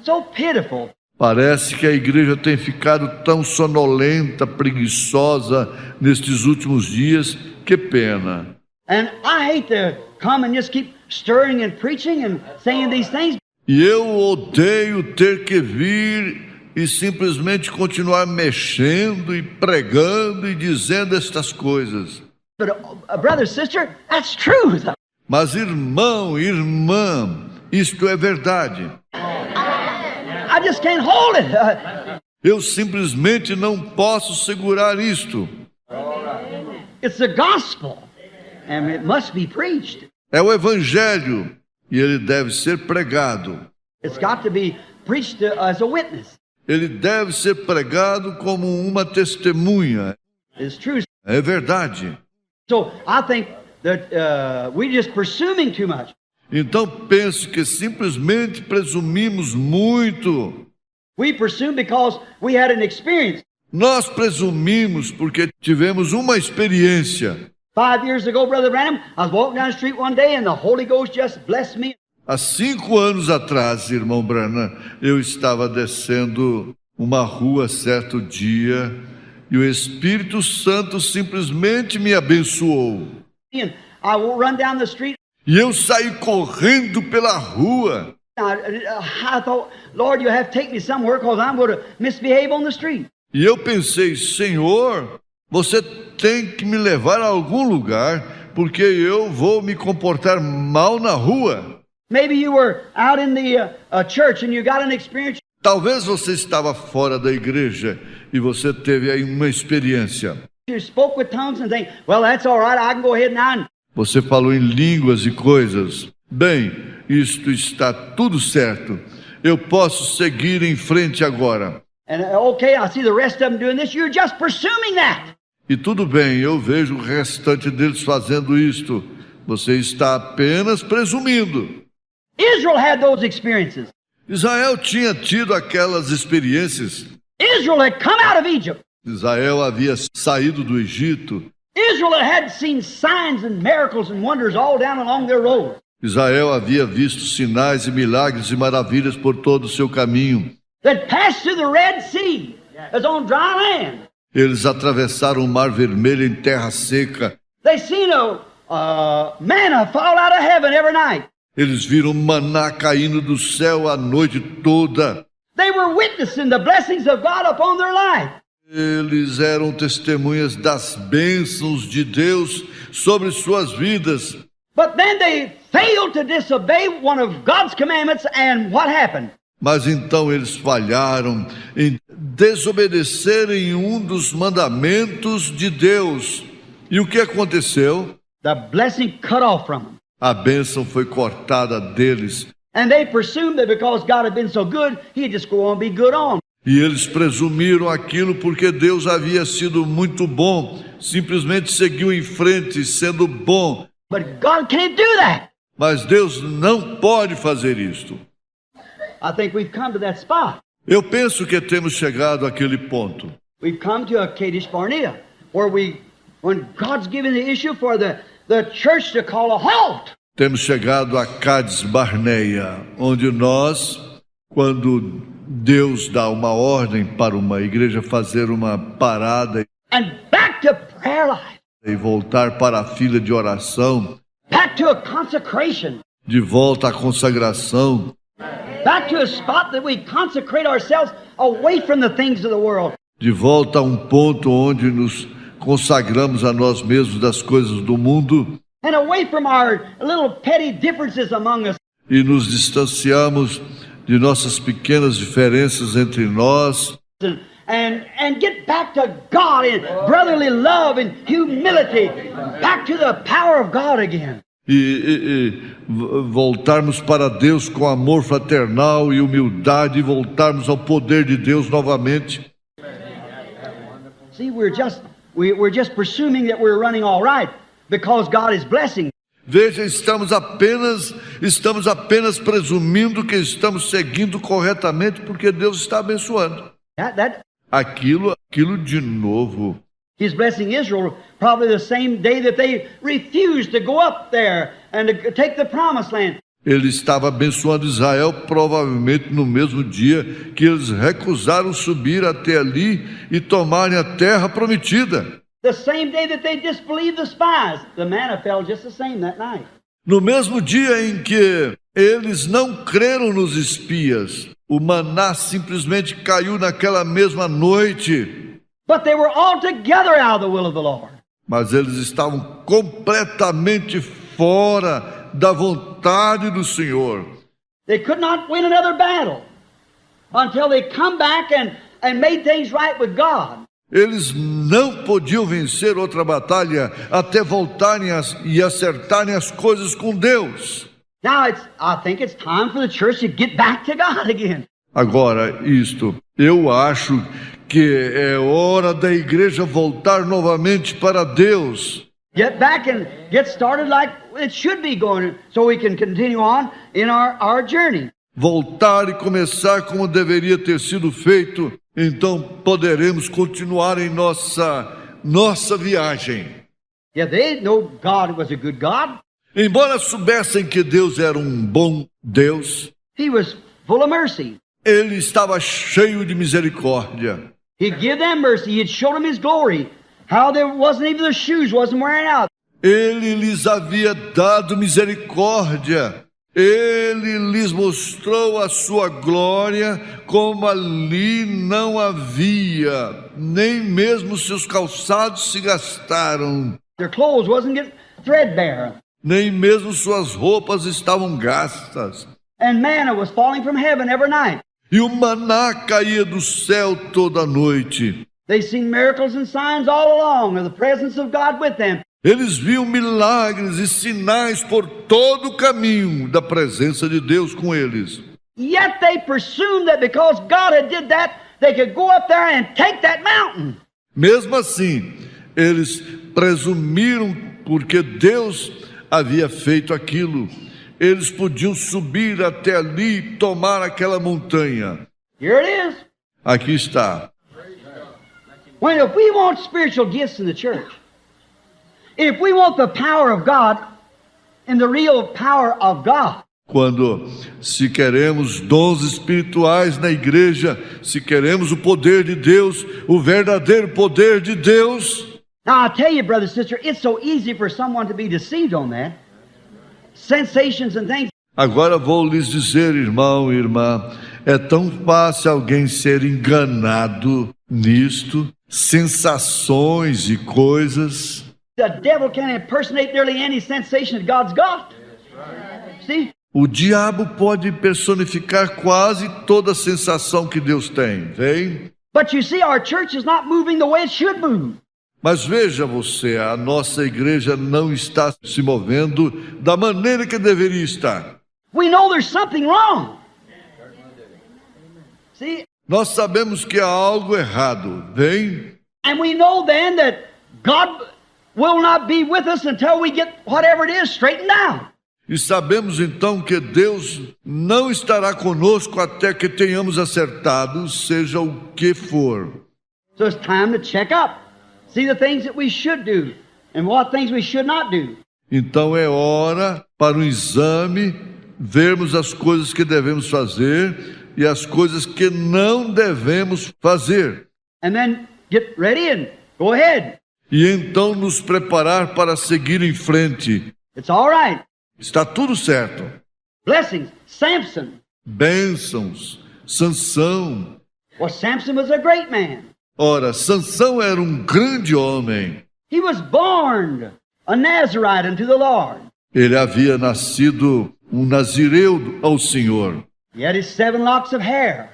B: So pitiful.
C: Parece que a igreja tem ficado tão sonolenta, preguiçosa nestes últimos dias. Que pena.
B: And I hate to come and just keep stirring and preaching and saying these things.
C: E eu odeio ter que vir e simplesmente continuar mexendo e pregando e dizendo estas coisas.
B: But brother, sister, that's truth.
C: Mas irmão, irmã, isto é verdade.
B: I just can't hold it.
C: Eu simplesmente não posso segurar isto.
B: It's the gospel, and it must be preached.
C: É o evangelho e ele deve ser pregado.
B: It's got to be preached as a witness.
C: Ele deve ser pregado como uma testemunha.
B: It's true.
C: É verdade.
B: So I think that we're just presuming too much.
C: Então penso que simplesmente presumimos muito.
B: We presume because we had an experience.
C: Nós presumimos porque tivemos uma experiência.
B: 5 years ago, Brother Branham, I was walking down the street one day and the Holy Ghost just blessed me.
C: Há 5 anos atrás, irmão Branham, eu estava descendo uma rua certo dia e o Espírito Santo simplesmente me abençoou.
B: And I will run down the street.
C: E eu saí correndo pela rua.
B: I thought, Lord, you have to take me somewhere because I'm going to misbehave on the street.
C: E eu pensei, Senhor, você tem que me levar a algum lugar, porque eu vou me comportar mal na rua.
B: Maybe you were out in the church and you got an experience.
C: Talvez você estava fora da igreja e você teve aí uma experiência.
B: You spoke with tongues and think, well, that's all right. I can go ahead now.
C: Você falou em línguas e coisas. Bem, isto está tudo certo. Eu posso seguir em frente agora.
B: And okay, I see the rest of them doing this. You're just presuming that.
C: E tudo bem, eu vejo o restante deles fazendo isto. Você está apenas presumindo.
B: Israel had those experiences.
C: Israel tinha tido aquelas experiências.
B: Israel had come out of Egypt.
C: Israel havia saído do Egito.
B: Israel had seen signs and miracles and wonders all down along their road.
C: Israel havia visto sinais e milagres e maravilhas por todo o seu caminho.
B: That passed through the Red Sea as on dry land.
C: Eles atravessaram o Mar Vermelho em terra seca.
B: They seen manna fall out of heaven every night.
C: Eles viram maná caindo do céu a noite toda.
B: They were witnessing the blessings of God upon their life.
C: Eles eram testemunhas das bênçãos de Deus sobre suas vidas.
B: But then they failed to disobey one of God's commandments, and what happened?
C: Mas então eles falharam em desobedecerem um dos mandamentos de Deus. E o que aconteceu?
B: The blessing cut off from them.
C: A bênção foi cortada deles.
B: And they presumed that because God had been so good, he'd just go on and be good on.
C: E eles presumiram aquilo porque Deus havia sido muito bom. Simplesmente seguiu em frente, sendo bom.
B: But God can't do that.
C: Mas Deus não pode fazer isto.
B: I think we've come to that spot.
C: Eu penso que temos chegado àquele ponto.
B: We've come to a Kadesh Barnea, where when God's given the issue for the church to call a halt.
C: Temos chegado a Cádiz Barneia, onde nós, quando Deus dá uma ordem para uma igreja fazer uma parada
B: And back to prayer life.
C: e voltar para a fila de oração,
B: Back to a consecration.
C: de volta à consagração,
B: Back to a spot that we consecrate ourselves away from the things of the world.
C: de volta a um ponto onde nos consagramos a nós mesmos das coisas do mundo
B: And away from our little petty differences among us.
C: e nos distanciamos de nossas pequenas diferenças entre nós
B: And get back to God in brotherly love and humility. Back to the power of God again.
C: e voltarmos para Deus com amor fraternal e humildade e voltarmos ao poder de Deus novamente.
B: See, we're just presuming that we're running all right because God is blessing.
C: Veja, estamos apenas presumindo que estamos seguindo corretamente porque Deus está abençoando. Aquilo de novo.
B: He's blessing Israel probably the same day that they refused to go up there and to take the promised land.
C: Ele estava abençoando Israel provavelmente no mesmo dia que eles recusaram subir até ali e tomarem a terra prometida.
B: The same day that they disbelieved the spies, the manna fell just the same that night.
C: No mesmo dia em que eles não creram nos espias, o maná simplesmente caiu naquela mesma noite.
B: But they were altogether out of the will of the Lord.
C: Mas eles estavam completamente fora da vontade do Senhor.
B: They could not win another battle until they come back and made things right with God.
C: Eles não podiam vencer outra batalha até voltarem e acertarem as coisas com Deus.
B: Now I think it's time for the church to get back to God again.
C: Agora, eu acho que é hora da igreja voltar novamente para Deus.
B: Get back and get started like it should be going so we can continue on in our journey.
C: Voltar e começar como deveria ter sido feito, então poderemos continuar em nossa viagem.
B: Yeah, they know God was a good God.
C: Embora soubessem que Deus era um bom Deus,
B: He was full of mercy.
C: Ele estava cheio de misericórdia.
B: He'd give them mercy. He'd show them His glory. How there wasn't even their shoes wasn't wearing out.
C: Ele lhes havia dado misericórdia. Ele lhes mostrou a sua glória, como ali não havia, nem mesmo seus calçados se gastaram,
B: Their clothes wasn't getting threadbare.
C: nem mesmo suas roupas estavam gastas.
B: And manna was falling from heaven every night.
C: E o maná caía do céu toda noite.
B: They seen miracles and signs all along of the presence of God with them.
C: Eles viam milagres e sinais por todo o caminho da presença de Deus com eles.
B: Yet they presumed that because God had did that, they could go up there and take that mountain.
C: Mesmo assim, eles presumiram porque Deus havia feito aquilo. Eles podiam subir até ali e tomar aquela montanha.
B: Here it is.
C: Aqui está.
B: When if we want spiritual gifts in the church, if we want the power of God and the real power of God,
C: Quando, se queremos dons espirituais na igreja, se queremos o poder de Deus, o verdadeiro poder de Deus.
B: now I tell you, brother, sister, it's so easy for someone to be deceived on that. Sensations and things.
C: Agora vou lhes dizer, irmão e irmã, é tão fácil alguém ser enganado nisto, sensações e coisas.
B: The devil can impersonate nearly any sensation that God's got. See?
C: O diabo pode personificar quase toda a sensação que Deus tem, vem?
B: But you see, our church is not moving the way it should move.
C: Mas veja você, a nossa igreja não está se movendo da maneira que deveria estar.
B: We know there's something wrong. See?
C: Nós sabemos que há algo errado, vem?
B: And we know then that God will not be with us until we get whatever it is straightened out.
C: E sabemos então que Deus não estará conosco até que tenhamos acertado, seja o que for.
B: So it's time to check up. See the things that we should do and what things we should not do.
C: Então é hora para um exame, vermos as coisas que devemos fazer e as coisas que não devemos fazer.
B: And then get ready and go ahead.
C: E então nos preparar para seguir em frente.
B: It's all right.
C: Está tudo certo.
B: Blessings. Samson.
C: Bênçãos, Sansão.
B: Well, Samson was a great man.
C: Ora, Sansão era um grande homem.
B: He was born a Nazarite unto the Lord.
C: Ele havia nascido um nazireu ao Senhor.
B: He had his 7 locks of hair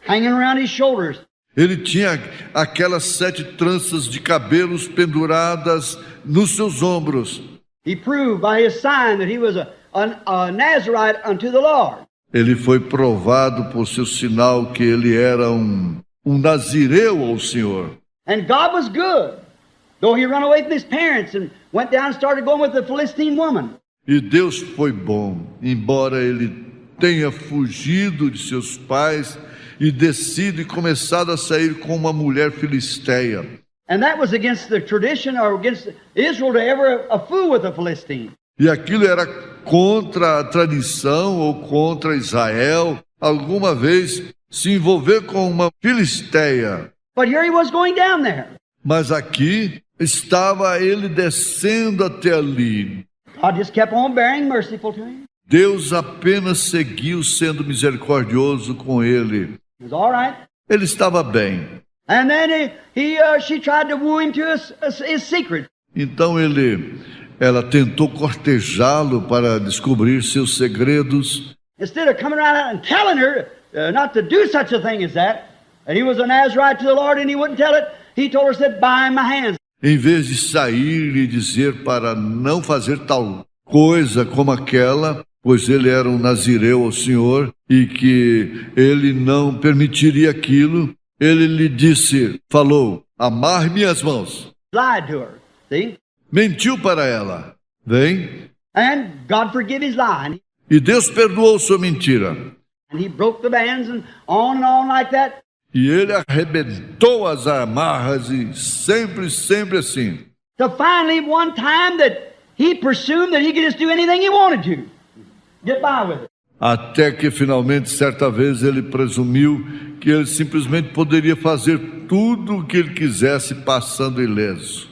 B: hanging around his shoulders.
C: Ele tinha aquelas 7 tranças de cabelos penduradas nos seus ombros.
B: He proved by his sign that he was a Nazarite unto the Lord.
C: Ele foi provado por seu sinal que ele era um nazireu ao Senhor.
B: And God was good. Though he ran away from his parents and went down and started going with the Philistine woman.
C: E Deus foi bom, embora ele tenha fugido de seus pais e descido e começado a sair com uma mulher filisteia.
B: And that was against the tradition or against Israel to ever fool with a Philistine.
C: E aquilo era contra a tradição ou contra Israel, alguma vez se envolver com uma filisteia.
B: But here he was going down there.
C: Mas aqui estava ele descendo até ali.
B: God just kept on bearing merciful to him.
C: Deus apenas seguiu sendo misericordioso com ele.
B: It was all right.
C: Ele estava bem.
B: And then she tried to woo him to his secret.
C: Então ela tentou cortejá-lo para descobrir seus segredos.
B: Instead of coming around and telling her not to do such a thing as that, and he was a Nazarite to the Lord and he wouldn't tell it, he told her, said, bind my hands.
C: Em vez de sair e dizer para não fazer tal coisa como aquela, pois ele era um nazireu ao Senhor e que ele não permitiria aquilo, ele lhe disse, falou, amarre minhas mãos.
B: Lied to her, see?
C: Mentiu para ela, vem?
B: And God forgave his lie.
C: E Deus perdoou sua mentira.
B: And he broke the bands and on like that.
C: E ele arrebentou as amarras e sempre assim.
B: So finally, one time that he presumed that he could just do anything he wanted to. Get by with it.
C: Até que finalmente, certa vez, ele presumiu que ele simplesmente poderia fazer tudo o que ele quisesse passando ileso.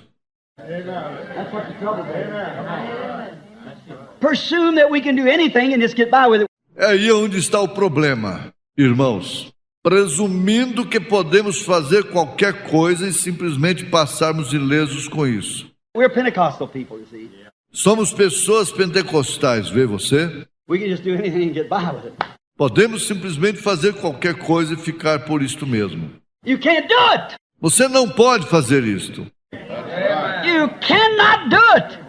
B: That's what the trouble is. presume that we can do anything and just get by with it.
C: É aí onde está o problema, irmãos. Presumindo que podemos fazer qualquer coisa e simplesmente passarmos ilesos com isso.
B: We're Pentecostal people, you see.
C: Somos pessoas pentecostais, vê você?
B: We can just do anything and get by with it.
C: Podemos simplesmente fazer qualquer coisa e ficar por isto mesmo.
B: You can't do it.
C: Você não pode fazer isto.
B: You cannot do it.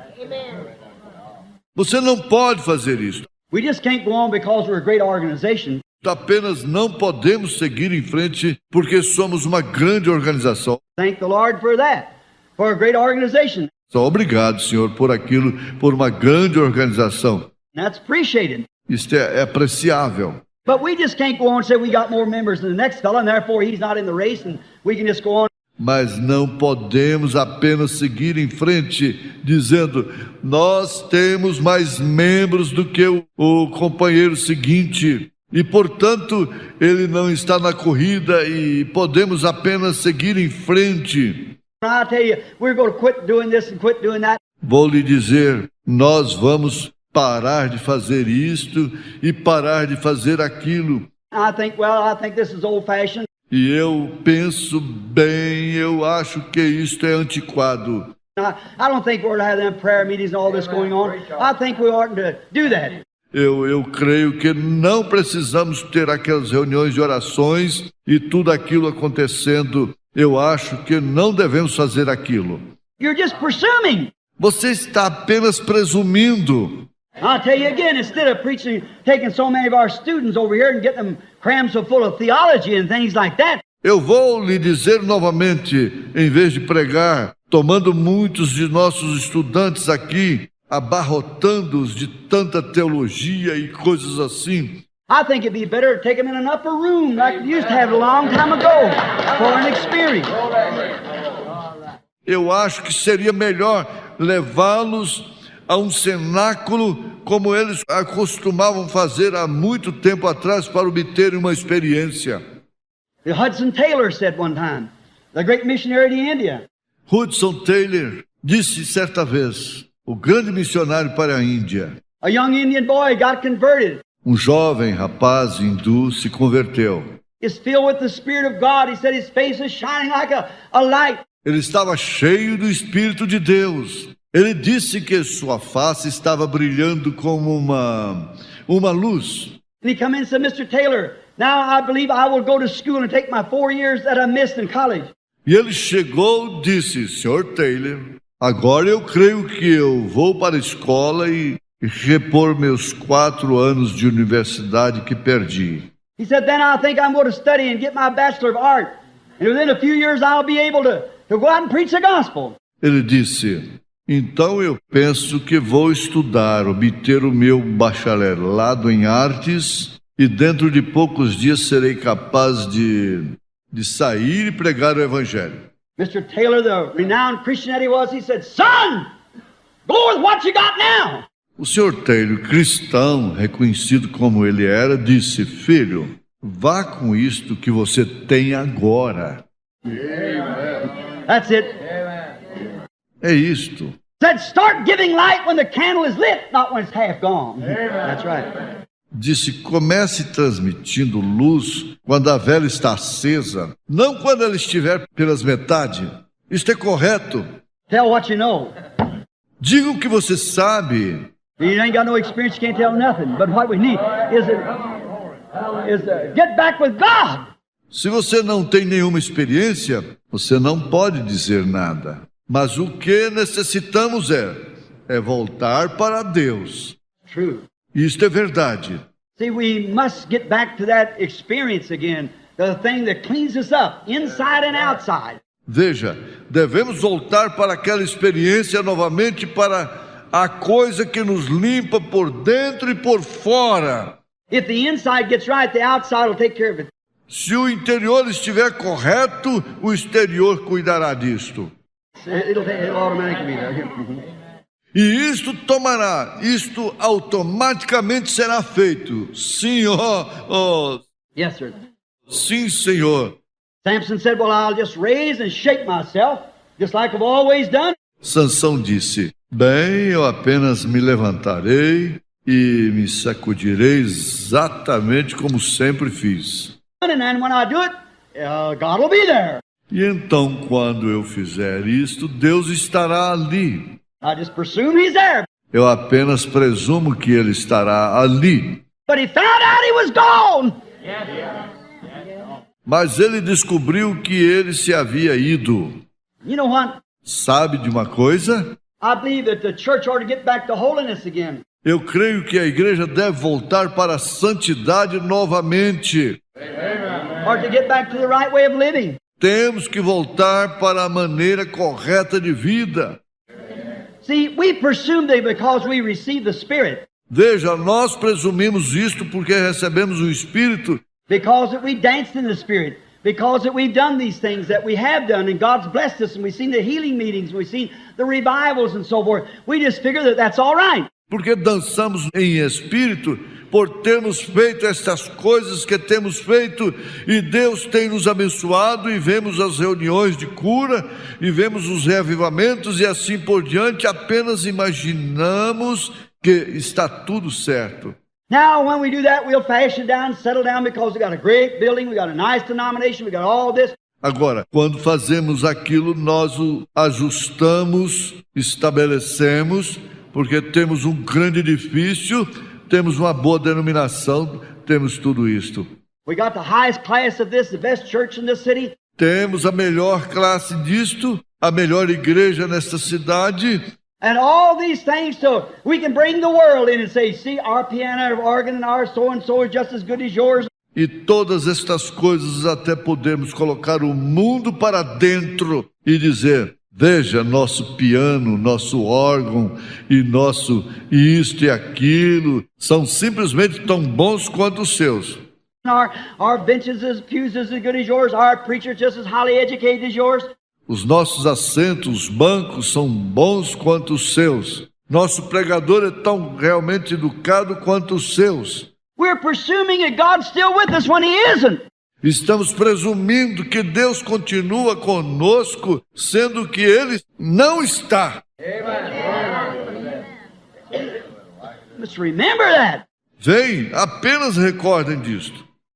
C: Você não pode fazer isto.
B: We just can't go on because we're a great organization.
C: Apenas não podemos seguir em frente porque somos uma grande organização.
B: Thank the Lord for that, for a great organization.
C: Só obrigado, Senhor, por aquilo, por uma grande organização.
B: That's appreciated.
C: Isto é apreciável.
B: But we just can't go on and say we got more members than the next fellow, and therefore he's not in the race, and we can just go on.
C: Mas não podemos apenas seguir em frente dizendo nós temos mais membros do que o companheiro seguinte e, portanto, ele não está na corrida e podemos apenas seguir em frente.
B: I tell you, we're going to quit doing this and quit doing that.
C: Vou lhe dizer, nós vamos parar de fazer isto e parar de fazer aquilo.
B: I think this is old-fashioned.
C: E eu penso bem, eu acho que isto é antiquado.
B: I don't think we're to have them prayer meetings and all this going on. I think we oughtn't to do that.
C: Eu creio que não precisamos ter aquelas reuniões de orações e tudo aquilo acontecendo. Eu acho que não devemos fazer aquilo.
B: You're just presuming.
C: Você está apenas presumindo.
B: I'll tell you again, instead of preaching, taking so many of our students over here and getting them crammed so full of theology and things like that.
C: Eu vou lhe dizer novamente, em vez de pregar, tomando muitos de nossos estudantes aqui, abarrotando-os de tanta teologia e coisas assim.
B: I think it'd be better to take them in an upper room like we used to have a long time ago for an experience.
C: Eu acho que seria melhor levá-los a um cenáculo como eles acostumavam fazer há muito tempo atrás para obterem uma experiência.
B: Hudson Taylor said one time, the great missionary to India.
C: Hudson Taylor disse certa vez, o grande missionário para a Índia.
B: A young Indian boy got converted.
C: Um jovem rapaz hindu se converteu.
B: He's filled with the Spirit of God. He said his face is shining like a light.
C: Ele estava cheio do Espírito de Deus. Ele disse que sua face estava brilhando como uma luz.
B: And he come in and said, Mr. Taylor, now I believe I will go to school and take my 4 years that I missed in college.
C: E ele chegou e disse, Sr. Taylor, agora eu creio que eu vou para a escola e repor meus 4 anos de universidade que perdi.
B: He said, then I think I'm going to study and get my Bachelor of Art. And within a few years I'll be able to go out and preach the gospel.
C: Ele disse, então eu penso que vou estudar, obter o meu bacharelado em artes e dentro de poucos dias serei capaz de sair e pregar o evangelho.
B: Mr. Taylor, the renowned Christian that he was, he said, son, go with what you got now.
C: O Sr. Taylor, cristão, reconhecido como ele era, disse, filho, vá com isto que você tem agora.
B: That's it.
C: É isto.
B: Said, start giving light when the candle is lit, not when it's half gone. That's right.
C: Disse, comece transmitindo luz quando a vela está acesa, não quando ela estiver pelas metades. Isto é correto.
B: Tell what you know.
C: Diga o que você sabe.
B: You ain't got no experience, you can't tell nothing. But what we need is get back with God.
C: Se você não tem nenhuma experiência, você não pode dizer nada. Mas o que necessitamos é voltar para Deus.
B: True.
C: Isto é verdade.
B: See, we must get back to that experience again, the thing that cleans us up, inside and outside.
C: Veja, devemos voltar para aquela experiência novamente, para a coisa que nos limpa por dentro e por fora.
B: If the inside gets right, the outside will take care of it.
C: Se o interior estiver correto, o exterior cuidará disto.
B: It'll automatically be there.
C: E isto automaticamente será feito. Sim,
B: Yes, sir.
C: sim, Senhor.
B: Samson said, well, I'll just raise and shake myself, just like I've always done.
C: Sansão disse: bem, eu apenas me levantarei e me sacudirei exatamente como sempre fiz.
B: And then when I do it, God will be there.
C: E então, quando eu fizer isto, Deus estará ali.
B: I just presume He's there.
C: Eu apenas presumo que Ele estará ali.
B: But he found out he was gone.
C: Mas ele descobriu que ele se havia ido.
B: You know what?
C: Sabe de uma coisa?
B: I believe that the church ought to get back to holiness again.
C: Eu creio que a igreja deve voltar para a santidade novamente.
B: Or to get back to the right way of living.
C: Temos que voltar para a maneira correta de vida.
B: See, we presume that because we receive the Spirit,
C: Veja, nós presumimos isto porque recebemos o Espírito,
B: because that we danced in the Spirit, because that we've done these things that we have done, and God's blessed us, and we've seen the healing meetings, we've seen the revivals and so forth. We just figure that that's all right.
C: porque dançamos em Espírito, por termos feito estas coisas que temos feito, e Deus tem nos abençoado, e vemos as reuniões de cura, e vemos os reavivamentos, e assim por diante, apenas imaginamos que está tudo certo.
B: Now, when we do that, we'll fashion down, settle down, because we got a great building, we got a nice denomination, we got all this.
C: Agora, quando fazemos aquilo, nós o ajustamos, estabelecemos, porque temos um grande edifício, temos uma boa denominação, temos tudo isto.
B: We got the highest class of this, the best church in this city.
C: Temos a melhor classe disto, a melhor igreja nesta cidade,
B: And all these things, so we can bring the world in and say, see, our piano, our organ, and our so-and-so is just as good as yours.
C: e todas estas coisas até podemos colocar o mundo para dentro e dizer: veja, nosso piano, nosso órgão e nosso isto e aquilo são simplesmente tão bons quanto os seus.
B: Our benches and pews is as good as yours. Our preachers just as highly educated as yours.
C: Os nossos assentos, os bancos são bons quanto os seus. Nosso pregador é tão realmente educado quanto os seus.
B: We're presuming that God's still with us when He isn't.
C: Estamos presumindo que Deus continua conosco, sendo que Ele não está.
B: Let's remember that.
C: Vem, apenas recordem disto.